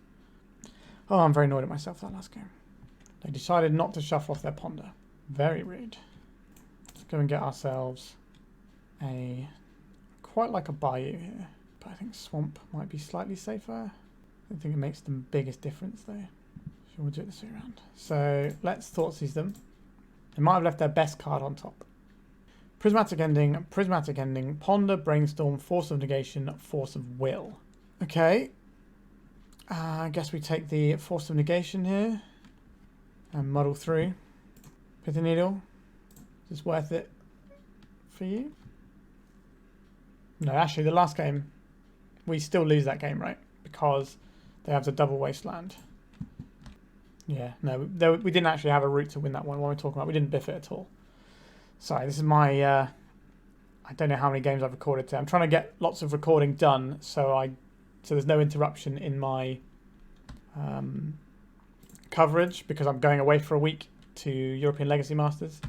Oh, I'm very annoyed at myself that last game. They decided not to shuffle off their Ponder. Very rude. Let's go and get ourselves a... quite like a Bayou here. But I think Swamp might be slightly safer. I don't think it makes the biggest difference though. So we'll do it this way around. So let's Thoughtseize them. They might have left their best card on top. Prismatic Ending, Ponder, Brainstorm, Force of Negation, Force of Will. Okay. I guess we take the Force of Negation here and muddle through. Pithing Needle. Is this worth it for you? No, actually, the last game, we still lose that game, right? Because they have the double wasteland. Yeah, no, we didn't actually have a route to win that one. What are we talking about? We didn't biff it at all. Sorry, this is my... I don't know how many games I've recorded today. I'm trying to get lots of recording done so there's no interruption in my coverage because I'm going away for a week to European Legacy Masters.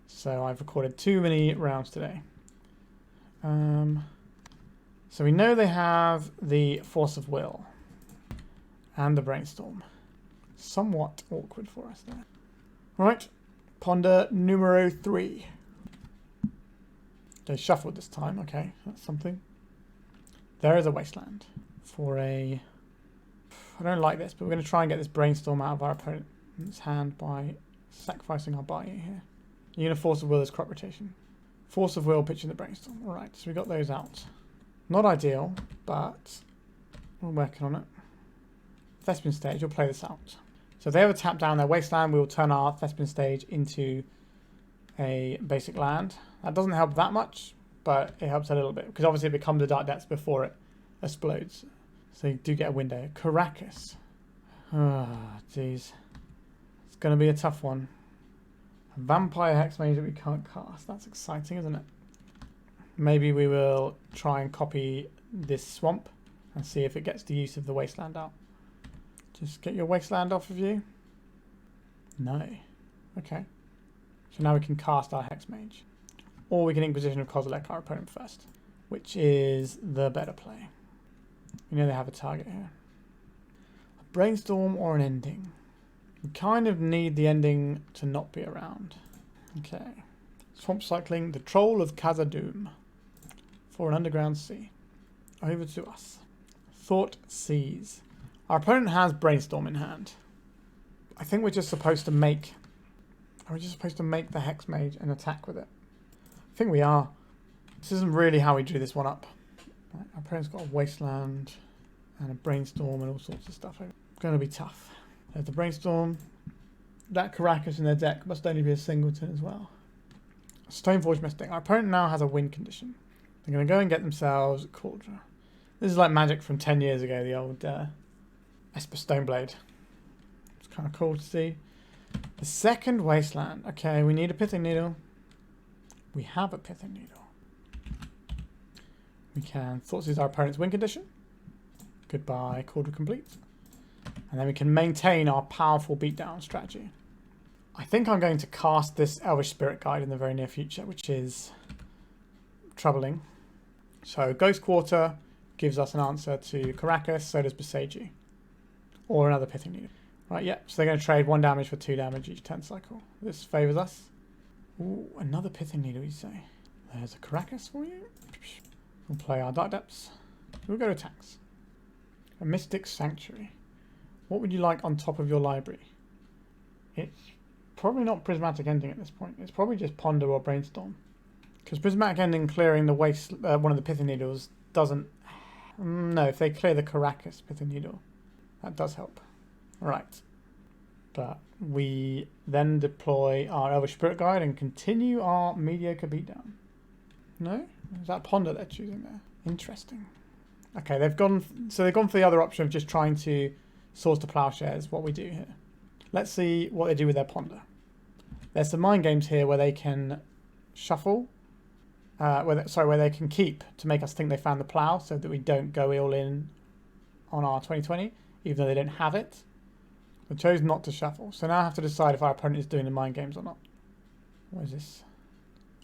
So I've recorded too many rounds today. So we know they have the Force of Will and the Brainstorm. Somewhat awkward for us there. Right, Ponder numero 3. They shuffled this time. Okay, that's something. There is a Wasteland for a... I don't like this, but we're going to try and get this Brainstorm out of our opponent's hand by sacrificing our Bayou here. You're going to Force of Will as crop rotation. Force of Will, pitching the Brainstorm. Alright, so we got those out. Not ideal, but we're working on it. Thespian stage, we'll play this out. So if they ever tap down their Wasteland, we will turn our Thespian stage into a basic land. That doesn't help that much, but it helps a little bit, because obviously it becomes a Dark Depths before it explodes. So you do get a window. Caracas. Ah, jeez. It's going to be a tough one. A Vampire Hexmage that we can't cast. That's exciting, isn't it? Maybe we will try and copy this Swamp and see if it gets the use of the Wasteland out. Just get your Wasteland off of you. No. Okay. So now we can cast our Hexmage. Or we can Inquisition of Kozilek our opponent first, which is the better play. We know they have a target here. A Brainstorm or an Ending. We kind of need the Ending to not be around. Okay. Swamp Cycling, the Troll of Khazad-dûm for an Underground Sea. Over to us. Thoughtseize. Our opponent has Brainstorm in hand. I think we're just supposed to make... Are we just supposed to make the Hexmage and attack with it? I think we are. This isn't really how we drew this one up. Right, our opponent's got a Wasteland and a Brainstorm and all sorts of stuff. It's going to be tough. There's the Brainstorm. That Caracas in their deck must only be a singleton as well. Stoneforge Mystic. Our opponent now has a win condition. They're going to go and get themselves Cauldron. This is like Magic from 10 years ago, the old Esper Stoneblade. It's kind of cool to see. The second Wasteland. Okay, we need a Pithing Needle. We have a Pithing Needle. We can Thoughtseize our opponent's win condition. Goodbye, Cauldron complete. And then we can maintain our powerful beatdown strategy. I think I'm going to cast this Elvish Spirit Guide in the very near future, which is troubling. So Ghost Quarter gives us an answer to Caracas, so does Boseiju. Or another Pithing Needle. Right, yeah, so they're going to trade 1 damage for 2 damage each turn cycle. This favours us. Ooh, another Pithing Needle, you say. There's a Caracas for you. We'll play our Dark Depths. We'll go to attacks. A Mystic Sanctuary. What would you like on top of your library? It's probably not Prismatic Ending at this point. It's probably just Ponder or Brainstorm. Because Prismatic Ending clearing the waste, one of the Pithing Needles doesn't No, if they clear the Caracas Pithing Needle, that does help. Right. But we then deploy our Elvish Spirit Guide and continue our mediocre beatdown. No? Is that Ponder they're choosing there? Interesting. Okay, they've gone for the other option of just trying to source to Plowshares, what we do here. Let's see what they do with their Ponder. There's some mind games here where they can shuffle, where they can keep to make us think they found the plow so that we don't go all in on our 2020, even though they don't have it. They chose not to shuffle, so now I have to decide if our opponent is doing the mind games or not. What is this?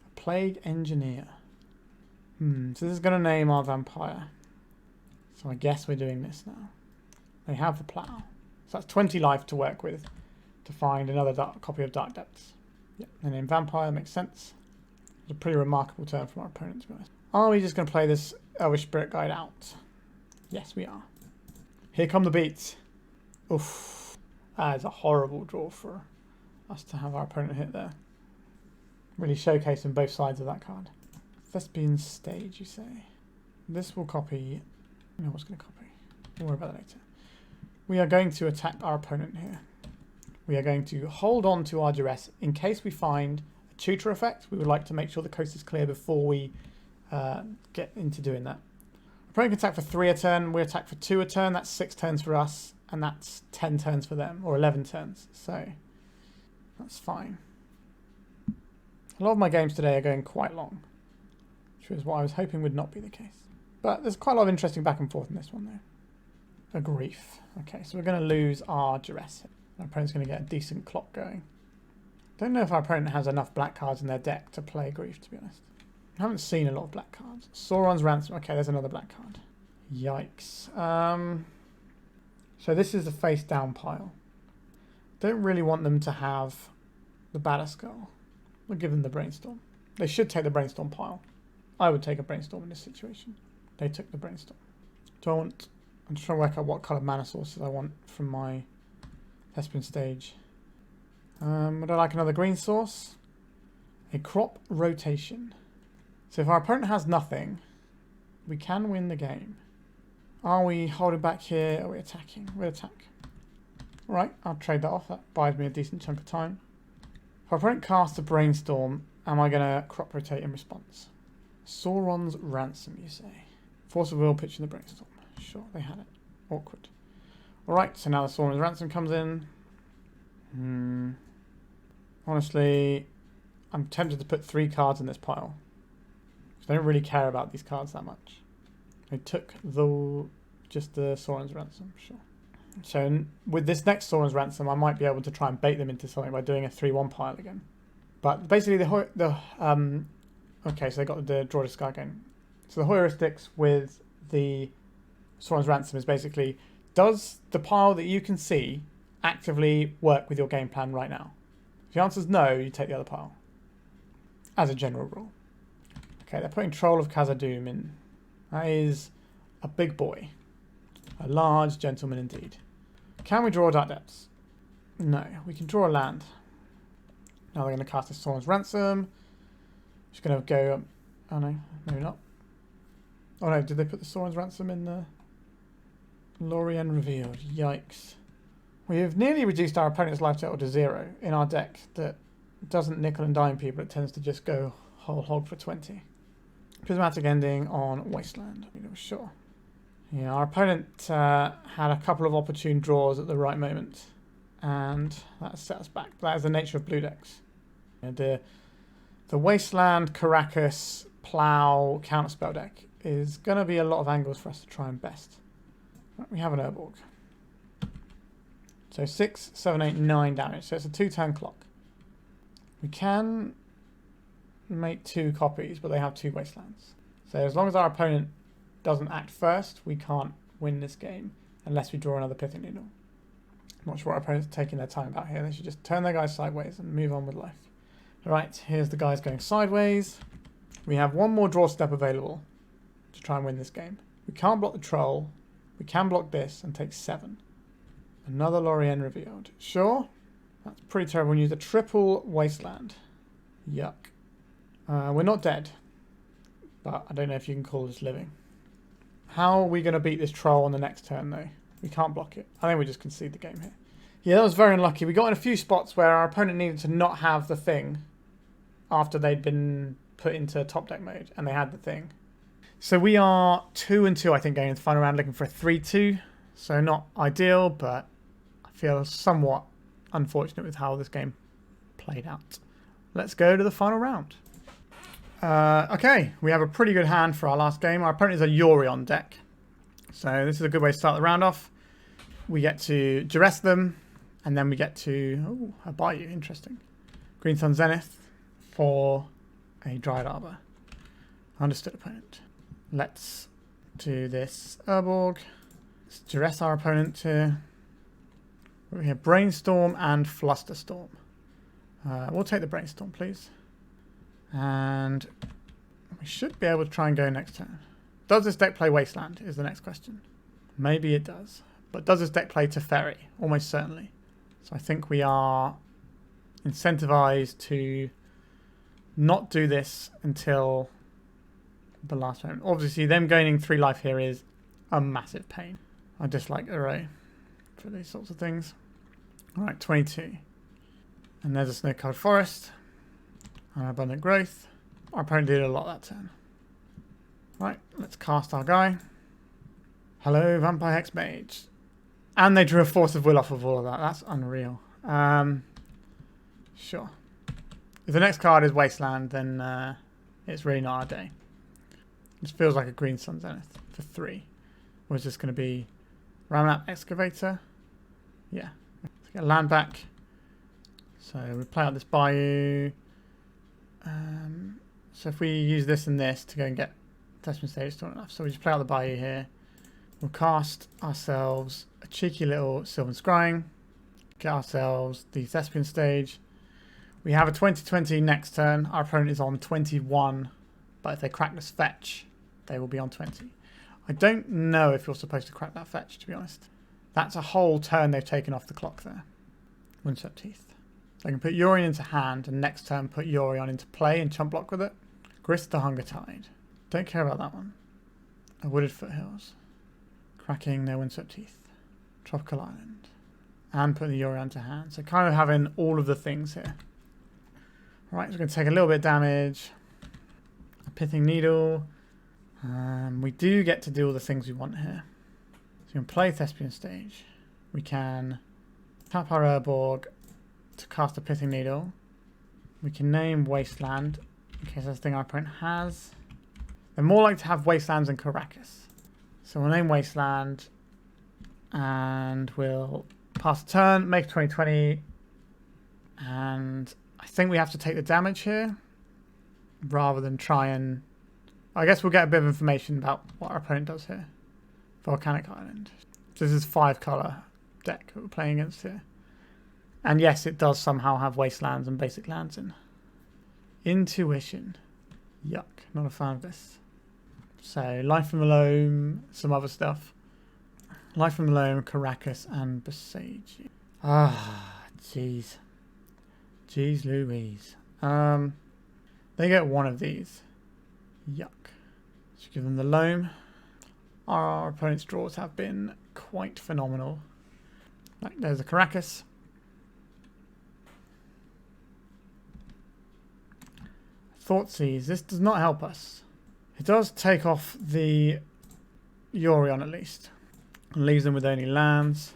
A Plague Engineer. So this is going to name our vampire. So I guess we're doing this now. They have the plow. So that's 20 life to work with to find another copy of Dark Depths. Yep, and then vampire makes sense. It's a pretty remarkable turn from our opponent, to be honest. Are we just going to play this Elvish Spirit Guide out? Yes, we are. Here come the beats. Oof. That is a horrible draw for us to have our opponent hit there. Really showcasing both sides of that card. Thespian Stage, you say? This will copy... No, what's going to copy? We'll worry about that later. We are going to attack our opponent here. We are going to hold on to our Duress in case we find a tutor effect. We would like to make sure the coast is clear before we get into doing that. Opponent can attack for 3 a turn. We attack for 2 a turn. That's 6 turns for us, and that's 10 turns for them, or 11 turns. So that's fine. A lot of my games today are going quite long, which is what I was hoping would not be the case. But there's quite a lot of interesting back and forth in this one, though. A Grief. Okay, so we're going to lose our Duress. Our opponent's going to get a decent clock going. Don't know if our opponent has enough black cards in their deck to play Grief, to be honest. I haven't seen a lot of black cards. Sauron's Ransom. Okay, there's another black card. Yikes. So this is the face down pile. Don't really want them to have the Batterskull. We'll give them the Brainstorm. They should take the Brainstorm pile. I would take a Brainstorm in this situation. They took the Brainstorm. Do I want... I'm just trying to work out what colour mana sources I want from my Thespian Stage. Would I like another green source? A Crop Rotation. So if our opponent has nothing, we can win the game. Are we holding back here? Are we attacking? We'll attack. Alright, I'll trade that off. That buys me a decent chunk of time. If our opponent casts a Brainstorm, am I going to Crop Rotate in response? Sauron's Ransom, you say. Force of Will pitching the Brainstorm. Sure, they had it. Awkward. Alright, so now the Sauron's Ransom comes in. Honestly, I'm tempted to put 3 cards in this pile. I don't really care about these cards that much. I took just the Sauron's Ransom, sure. So with this next Sauron's Ransom, I might be able to try and bait them into something by doing a 3-1 pile again. But basically, okay, so they got the draw discard again. So the heuristics with the Sauron's Ransom is basically, does the pile that you can see actively work with your game plan right now? If the answer is no, you take the other pile. As a general rule. Okay, they're putting Troll of Khazad-dûm in. That is a big boy. A large gentleman indeed. Can we draw Dark Depths? No, we can draw a land. Now they're going to cast a Sauron's Ransom. Just going to go... oh no, maybe not. Oh no, did they put the Sauron's Ransom in the... Lorien Revealed. Yikes. We have nearly reduced our opponent's life total to 0 in our deck that doesn't nickel and dime people. It tends to just go whole hog for 20. Prismatic Ending on Wasteland. Sure. Yeah, our opponent had a couple of opportune draws at the right moment, and that set us back. That is the nature of blue decks. The Wasteland, Caracas, Plow, Counterspell deck is going to be a lot of angles for us to try and best. Right, we have an Urborg. So 6, 7, 8, 9 damage. So it's a 2-turn clock. We can make 2 copies, but they have 2 Wastelands. So as long as our opponent doesn't act first, we can't win this game unless we draw another Pithing Needle. I'm not sure what our opponents are taking their time about here. They should just turn their guys sideways and move on with life. Alright, here's the guys going sideways. We have 1 more draw step available to try and win this game. We can't block the Troll. We can block this and take 7. Another Lorien Revealed. Sure. That's pretty terrible. We use a triple Wasteland. Yuck. We're not dead. But I don't know if you can call this living. How are we going to beat this troll on the next turn, though? We can't block it. I think we just concede the game here. Yeah, that was very unlucky. We got in a few spots where our opponent needed to not have the thing after they'd been put into top deck mode, and they had the thing. So we are 2-2, I think, going into the final round, looking for a 3-2. So not ideal, but I feel somewhat unfortunate with how this game played out. Let's go to the final round. Okay, we have a pretty good hand for our last game. Our opponent is a Yorion deck. So this is a good way to start the round off. We get to Duress them, and then we get to a Bayou, interesting. Green Sun Zenith for a Dryad Arbor. Understood, opponent. Let's do this Urborg. Let's Duress our opponent here. We have Brainstorm and Flusterstorm. We'll take the Brainstorm, please. And we should be able to try and go next turn. Does this deck play Wasteland is the next question. Maybe it does. But does this deck play Teferi? Almost certainly. So I think we are incentivized to not do this until the last moment. Obviously, them gaining 3 life here is a massive pain. I dislike Array for these sorts of things. Alright, 22. And there's a Snow-Covered Forest. And Abundant Growth. Our opponent did a lot that turn. Right, let's cast our guy. Hello, Vampire Hexmage. And they drew a Force of Will off of all of that. That's unreal. Sure. If the next card is Wasteland, then it's really not our day. This feels like a Green Sun Zenith for 3. Or is this going to be Ramnap Excavator? Yeah. Let's get a land back. So we play out this Bayou. So if we use this and this to go and get Thespian stage, it's not enough. So we just play out the Bayou here. We'll cast ourselves a cheeky little Sylvan Scrying. Get ourselves the Thespian stage. We have a 20-20 next turn. Our opponent is on 21. But if they crack this fetch, they will be on 20. I don't know if you're supposed to crack that fetch, to be honest. That's a whole turn they've taken off the clock there. Windswept Teeth. They can put Yorion into hand and next turn put Yorion into play and chump block with it. Grist the Hunger Tide. Don't care about that one. A Wooded Foothills. Cracking their Windswept Teeth. Tropical Island. And putting the Yorion to hand. So kind of having all of the things here. Right, so we're going to take a little bit of damage. A Pithing Needle. We do get to do all the things we want here. So we can play Thespian stage. We can tap our Urborg to cast a Pithing Needle. We can name Wasteland in case that's the thing our opponent has. They're more likely to have Wastelands than Karakas. So we'll name Wasteland and we'll pass the turn, make 20-20, and I think we have to take the damage here rather than try and... I guess we'll get a bit of information about what our opponent does here. Volcanic Island. This is 5-color deck that we're playing against here. And yes, it does somehow have Wastelands and basic lands in. Intuition. Yuck, not a fan of this. So, Life from the Loam, some other stuff. Life from the Loam, Karakas, and Boseiju. Ah, jeez. Jeez Louise. They get one of these. Yuck. Should give them the Loam. Our opponent's draws have been quite phenomenal. Like, there's a Karakas. Thoughtseize. This does not help us. It does take off the Yorion at least. And leaves them with only lands.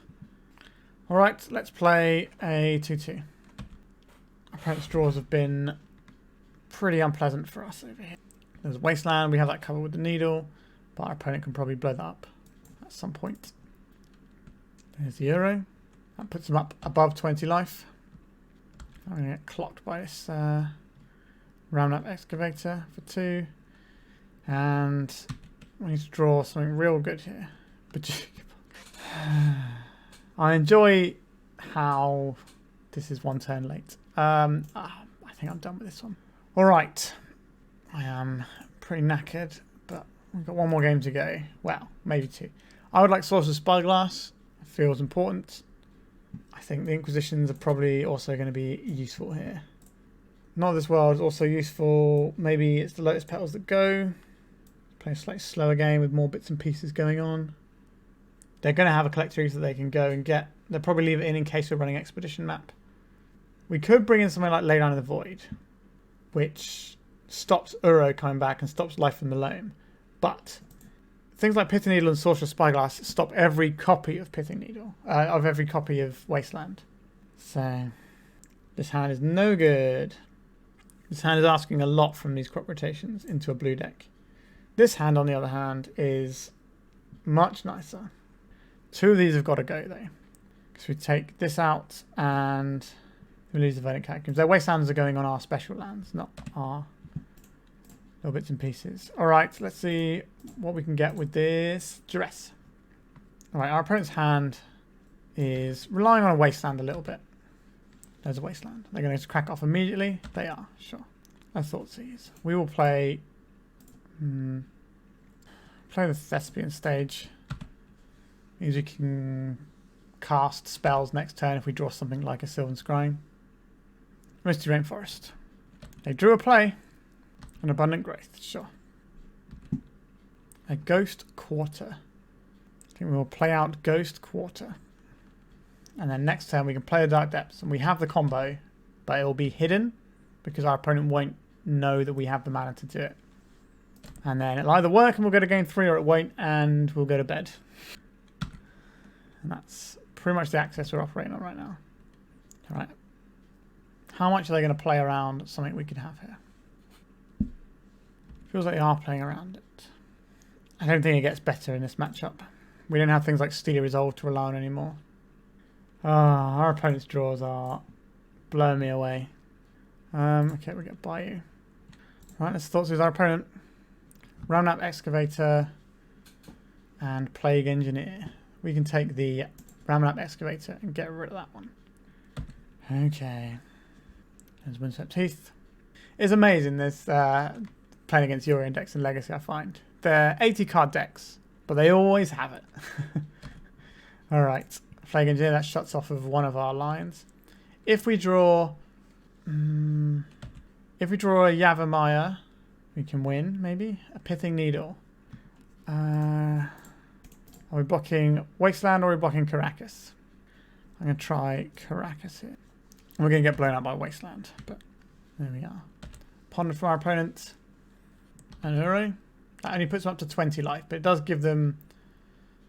Alright, let's play a 2-2. Our opponent's draws have been pretty unpleasant for us over here. There's Wasteland, we have that covered with the Needle, but our opponent can probably blow that up at some point. There's the Euro. That puts them up above 20 life. I'm going to get clocked by this Ramnap Excavator for 2. And we need to draw something real good here. Bojuka Bog. I enjoy how this is one turn late. I think I'm done with this one. Alright. I am pretty knackered, but we've got one more game to go. Well, maybe 2. I would like Sorcerous Spyglass. It feels important. I think the Inquisitions are probably also going to be useful here. Not This World is also useful. Maybe it's the Lotus Petals that go. Play a slightly slower game with more bits and pieces going on. They're going to have a Collector Ouphe that they can go and get. They'll probably leave it in case we're running Expedition map. We could bring in something like Leyline of the Void, which stops Uro coming back and stops Life from the Loam. But things like Pithing Needle and Sorcerous Spyglass stop every copy of Pithing Needle, of every copy of Wasteland. So this hand is no good. This hand is asking a lot from these crop rotations into a blue deck. This hand, on the other hand, is much nicer. Two of these have got to go, though. Because we take this out and we lose the Verdant Catacombs. Their wastelands are going on our special lands, not our little bits and pieces. Alright, let's see what we can get with this Duress. Alright, our opponent's hand is relying on a wasteland a little bit. There's a wasteland. They're going to crack off immediately. They are, sure. I Thoughtseize. We will play... play the Thespian stage. Means we can cast spells next turn if we draw something like a Sylvan Scrying. Misty Rainforest. They drew a play. An Abundant Growth, sure. A Ghost Quarter. I think we will play out Ghost Quarter. And then next turn we can play the Dark Depths. And we have the combo, but it will be hidden because our opponent won't know that we have the mana to do it. And then it'll either work and we'll go to game 3, or it won't and we'll go to bed. And that's pretty much the access we're operating on right now. Alright. How much are they going to play around something we could have here? Feels like they are playing around it. I don't think it gets better in this matchup. We don't have things like Steely Resolve to rely on anymore. Our opponent's draws are blowing me away. Okay, we get Bayou. Right, let's Thoughtseize our opponent. Ramnap Excavator and Plague Engineer. We can take the Ramnap Excavator and get rid of that one. Okay. There's Windswept Teeth. It's amazing this playing against Yuri decks and Legacy, I find. They're 80 card decks, but they always have it. Alright. Plague Engineer, that shuts off of one of our lines. If we draw a Yavimaya, we can win, maybe. A Pithing Needle. Are we blocking Wasteland or are we blocking Caracas? I'm going to try Caracas here. And we're going to get blown out by Wasteland, but there we are. Ponder for our opponent. And Uro. That only puts them up to 20 life, but it does give them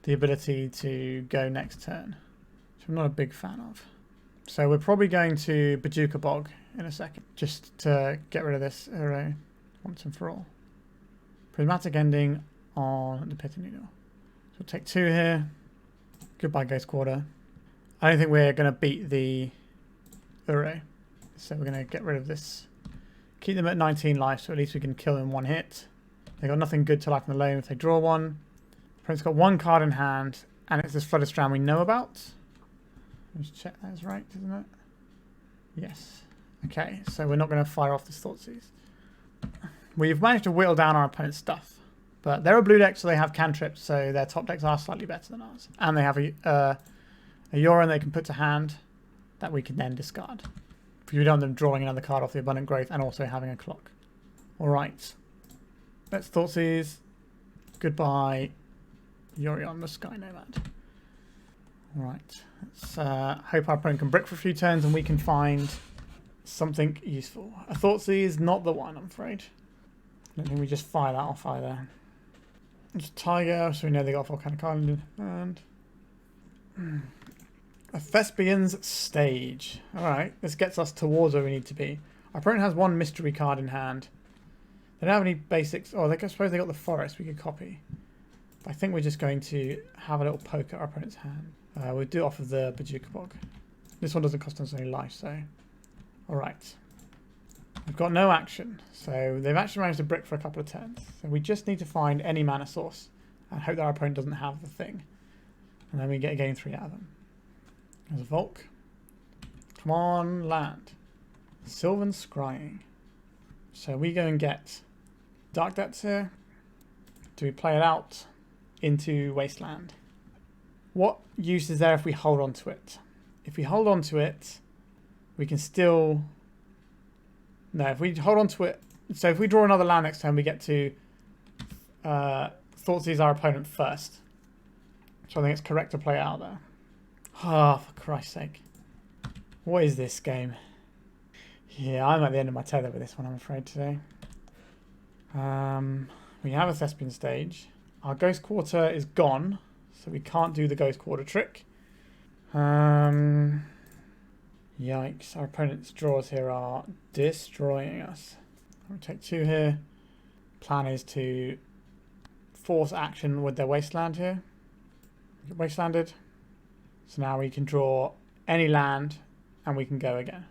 the ability to go next turn, which I'm not a big fan of. So we're probably going to Bojuka Bog in a second, just to get rid of this Uro once and for all. Prismatic Ending on the Pithing Needle. So we'll take 2 here. Goodbye Ghost Quarter. I don't think we're going to beat the Uro, so we're going to get rid of this. Keep them at 19 life, so at least we can kill them in one hit. They've got nothing good to Life from the Loam if they draw one. Opponent's got 1 card in hand, and it's this Flooded Strand we know about. Let's check that is right, isn't it? Yes. Okay, so we're not going to fire off this Thoughtseize. We've managed to whittle down our opponent's stuff. But they're a blue deck, so they have cantrips, so their top decks are slightly better than ours. And they have a Yoran they can put to hand that we can then discard. If you don't want them drawing another card off the Abundant Growth and also having a clock. Alright. Let's Thoughtseize. Goodbye, Yorion the Sky Nomad. Alright. Let's hope our opponent can brick for a few turns and we can find something useful. A Thoughtseize, not the one, I'm afraid. I don't think we just fire that off either. Just Tiger, so we know they got a volcanic island and a Thespian's Stage. Alright, this gets us towards where we need to be. Our opponent has 1 mystery card in hand. They don't have any basics. Oh, I suppose they got the forest we could copy. But I think we're just going to have a little poke at our opponent's hand. We'll do it off of the Bojuka Bog. This one doesn't cost us any life, so... Alright. We've got no action, so they've actually managed to brick for a couple of turns. So we just need to find any mana source and hope that our opponent doesn't have the thing. And then we get a game 3 out of them. There's a Volk. Come on, land. Sylvan Scrying. So we go and get Dark Depths here. Do we play it out into Wasteland? What use is there if we hold on to it? If we hold on to it, we can still... No, if we hold on to it... So if we draw another land next turn, we get to Thoughtseize our opponent first. So I think it's correct to play it out there. Ah, oh, for Christ's sake. What is this game? Yeah, I'm at the end of my tether with this one, I'm afraid, today. We have a Thespian stage. Our Ghost Quarter is gone, so we can't do the Ghost Quarter trick. Yikes, our opponent's draws here are destroying us. We'll take 2 here. Plan is to force action with their Wasteland here. Get wastelanded. So now we can draw any land and we can go again.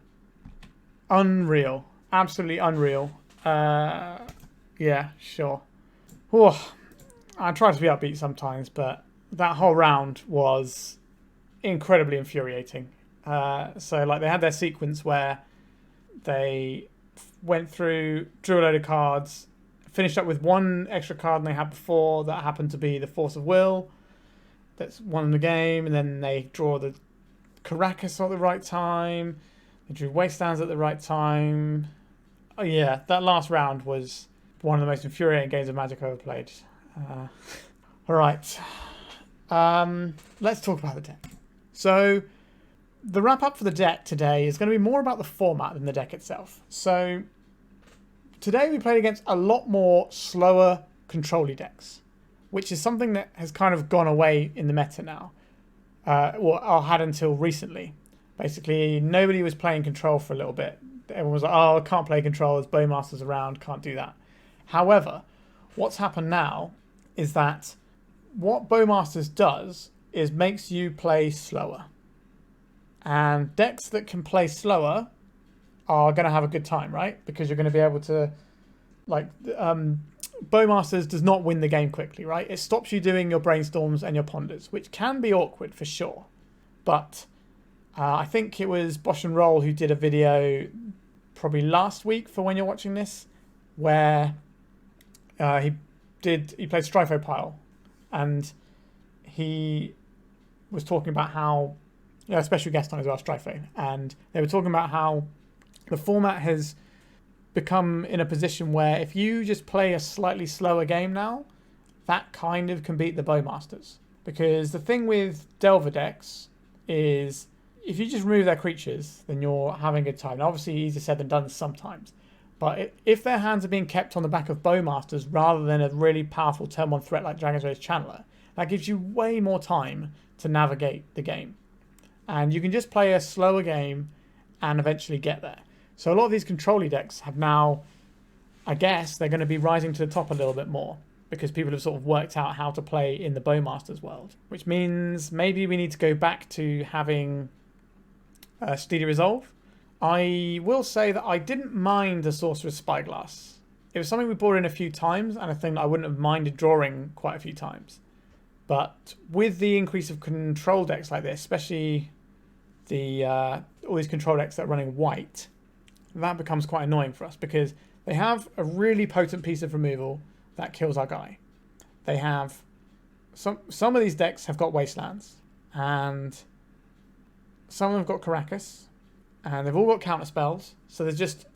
Unreal. Absolutely unreal. Yeah, sure. Whew. I try to be upbeat sometimes, but that whole round was incredibly infuriating. So like they had their sequence where they went through, drew a load of cards, finished up with 1 extra card than they had before that happened to be the Force of Will. That's won the game, and then they draw the Caracas at the right time. They drew Wastelands at the right time. Oh yeah, that last round was one of the most infuriating games of Magic I've ever played. Alright. Let's talk about the deck. So, the wrap up for the deck today is going to be more about the format than the deck itself. So, today we played against a lot more slower, control-y decks, which is something that has kind of gone away in the meta now. Or had until recently. Basically, nobody was playing control for a little bit. Everyone was like, oh, I can't play control, there's Bowmasters around, can't do that. However, what's happened now is that what Bowmasters does is makes you play slower. And decks that can play slower are going to have a good time, right? Because you're going to be able to, like, Bowmasters does not win the game quickly, right? It stops you doing your brainstorms and your ponders, which can be awkward for sure. But I think it was Bosch and Roll who did a video probably last week for when you're watching this, where he played Strifo Pile, and he was talking about how, a special guest on as well, Strifo, and they were talking about how the format has become in a position where if you just play a slightly slower game now, that kind of can beat the Bowmasters. Because the thing with Delver decks is if you just remove their creatures, then you're having a good time. Now, obviously, easier said than done sometimes. But if their hands are being kept on the back of Bowmasters rather than a really powerful turn 1 threat like Dragon's Rage Channeler, that gives you way more time to navigate the game. And you can just play a slower game and eventually get there. So a lot of these control-y decks have now, I guess, they're going to be rising to the top a little bit more because people have sort of worked out how to play in the Bowmasters world, which means maybe we need to go back to having Steely Resolve. I will say that I didn't mind the Sorcerous Spyglass. It was something we brought in a few times and a thing that I wouldn't have minded drawing quite a few times. But with the increase of control decks like this, especially the all these control decks that are running white, that becomes quite annoying for us because they have a really potent piece of removal that kills our guy. They have some of these decks have got Wastelands, and some have got Caracas, and they've all got counter spells. So there's just,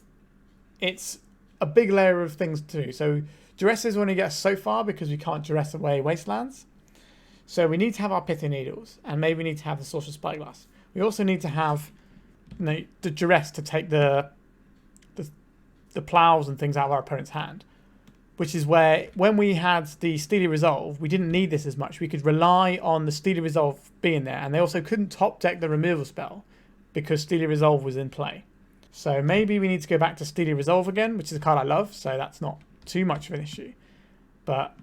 it's a big layer of things to do. So Duress is only get us so far because we can't Duress away Wastelands. So we need to have our Pithing Needles, and maybe we need to have the Sorcerous Spyglass. We also need to have the Duress to take the plows and things out of our opponent's hand, which is where when we had the Steely Resolve, we didn't need this as much. We could rely on the Steely Resolve being there, and they also couldn't top deck the removal spell because Steely Resolve was in play. So maybe we need to go back to Steely Resolve again, which is a card I love, so that's not too much of an issue. But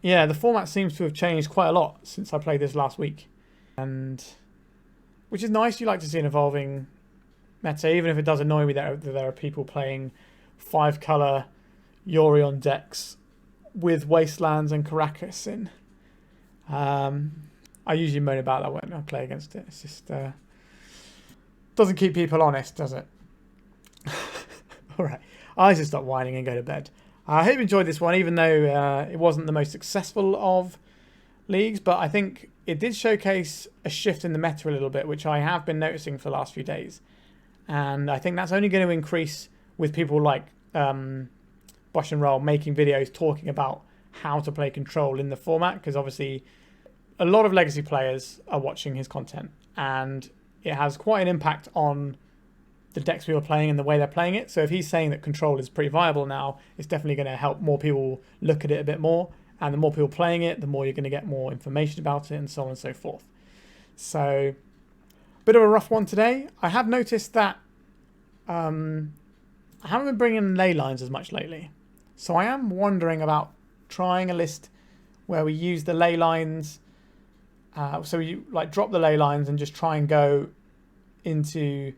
yeah, the format seems to have changed quite a lot since I played this last week, and which is nice. You like to see an evolving meta, even if it does annoy me that there are people playing 5-color Yorion decks with Wastelands and Caracas in. I usually moan about that when I play against it. It's just doesn't keep people honest, does it? Alright, I should stop whining and go to bed. I hope you enjoyed this one, even though it wasn't the most successful of leagues, but I think it did showcase a shift in the meta a little bit, which I have been noticing for the last few days. And I think that's only going to increase with people like Bosch and Roll making videos talking about how to play Control in the format, because obviously a lot of Legacy players are watching his content, and it has quite an impact on the decks we were playing and the way they're playing it. So if he's saying that Control is pretty viable now, it's definitely going to help more people look at it a bit more. And the more people playing it, the more you're going to get more information about it, and so on and so forth. So, bit of a rough one today. I have noticed that I haven't been bringing in ley lines as much lately. So I am wondering about trying a list where we use the ley lines. So you like drop the ley lines and just try and go into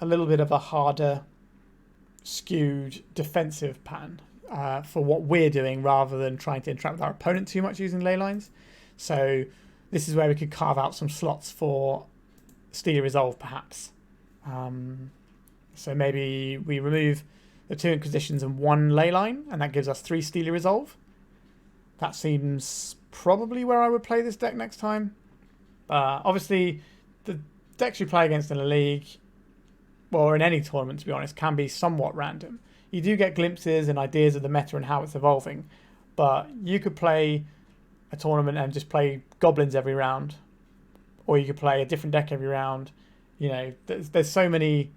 a little bit of a harder, skewed defensive pattern for what we're doing, rather than trying to interact with our opponent too much using ley lines. So this is where we could carve out some slots for Steely Resolve, perhaps. So maybe we remove the 2 Inquisitions and 1 Leyline, and that gives us 3 Steely Resolve. That seems probably where I would play this deck next time. Obviously, the decks you play against in a league, or in any tournament, to be honest, can be somewhat random. You do get glimpses and ideas of the meta and how it's evolving, but you could play a tournament and just play goblins every round, or you could play a different deck every round. You know, there's so many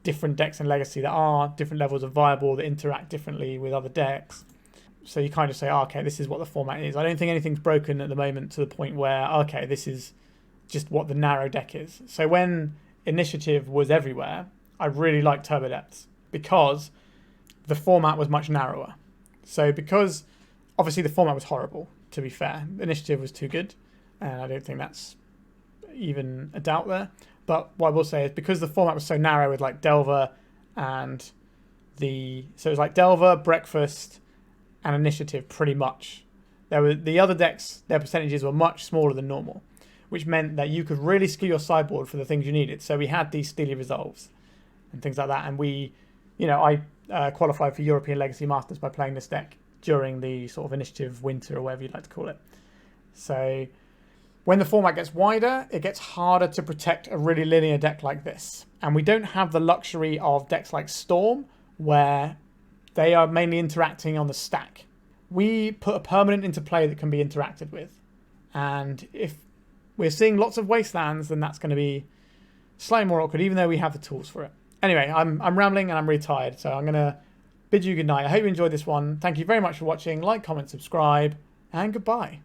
different decks in Legacy that are different levels of viable, that interact differently with other decks. So you kind of say, oh, okay, this is what the format is. I don't think anything's broken at the moment to the point where, okay, this is just what the narrow deck is. So when Initiative was everywhere, I really liked Turbodepths because the format was much narrower. So because obviously the format was horrible, to be fair. Initiative was too good, and I don't think that's even a doubt there. But what I will say is, because the format was so narrow with like Delver and so it was like Delver, Breakfast, and Initiative pretty much. There were the other decks, their percentages were much smaller than normal, which meant that you could really skew your sideboard for the things you needed. So we had these Steely Resolves and things like that, and I qualified for European Legacy Masters by playing this deck during the sort of Initiative winter, or whatever you'd like to call it. So when the format gets wider, it gets harder to protect a really linear deck like this. And we don't have the luxury of decks like Storm, where they are mainly interacting on the stack. We put a permanent into play that can be interacted with. And if we're seeing lots of wastelands, then that's going to be slightly more awkward, even though we have the tools for it. Anyway, I'm rambling and I'm really tired, so I'm going to bid you good night. I hope you enjoyed this one. Thank you very much for watching. Like, comment, subscribe, and goodbye.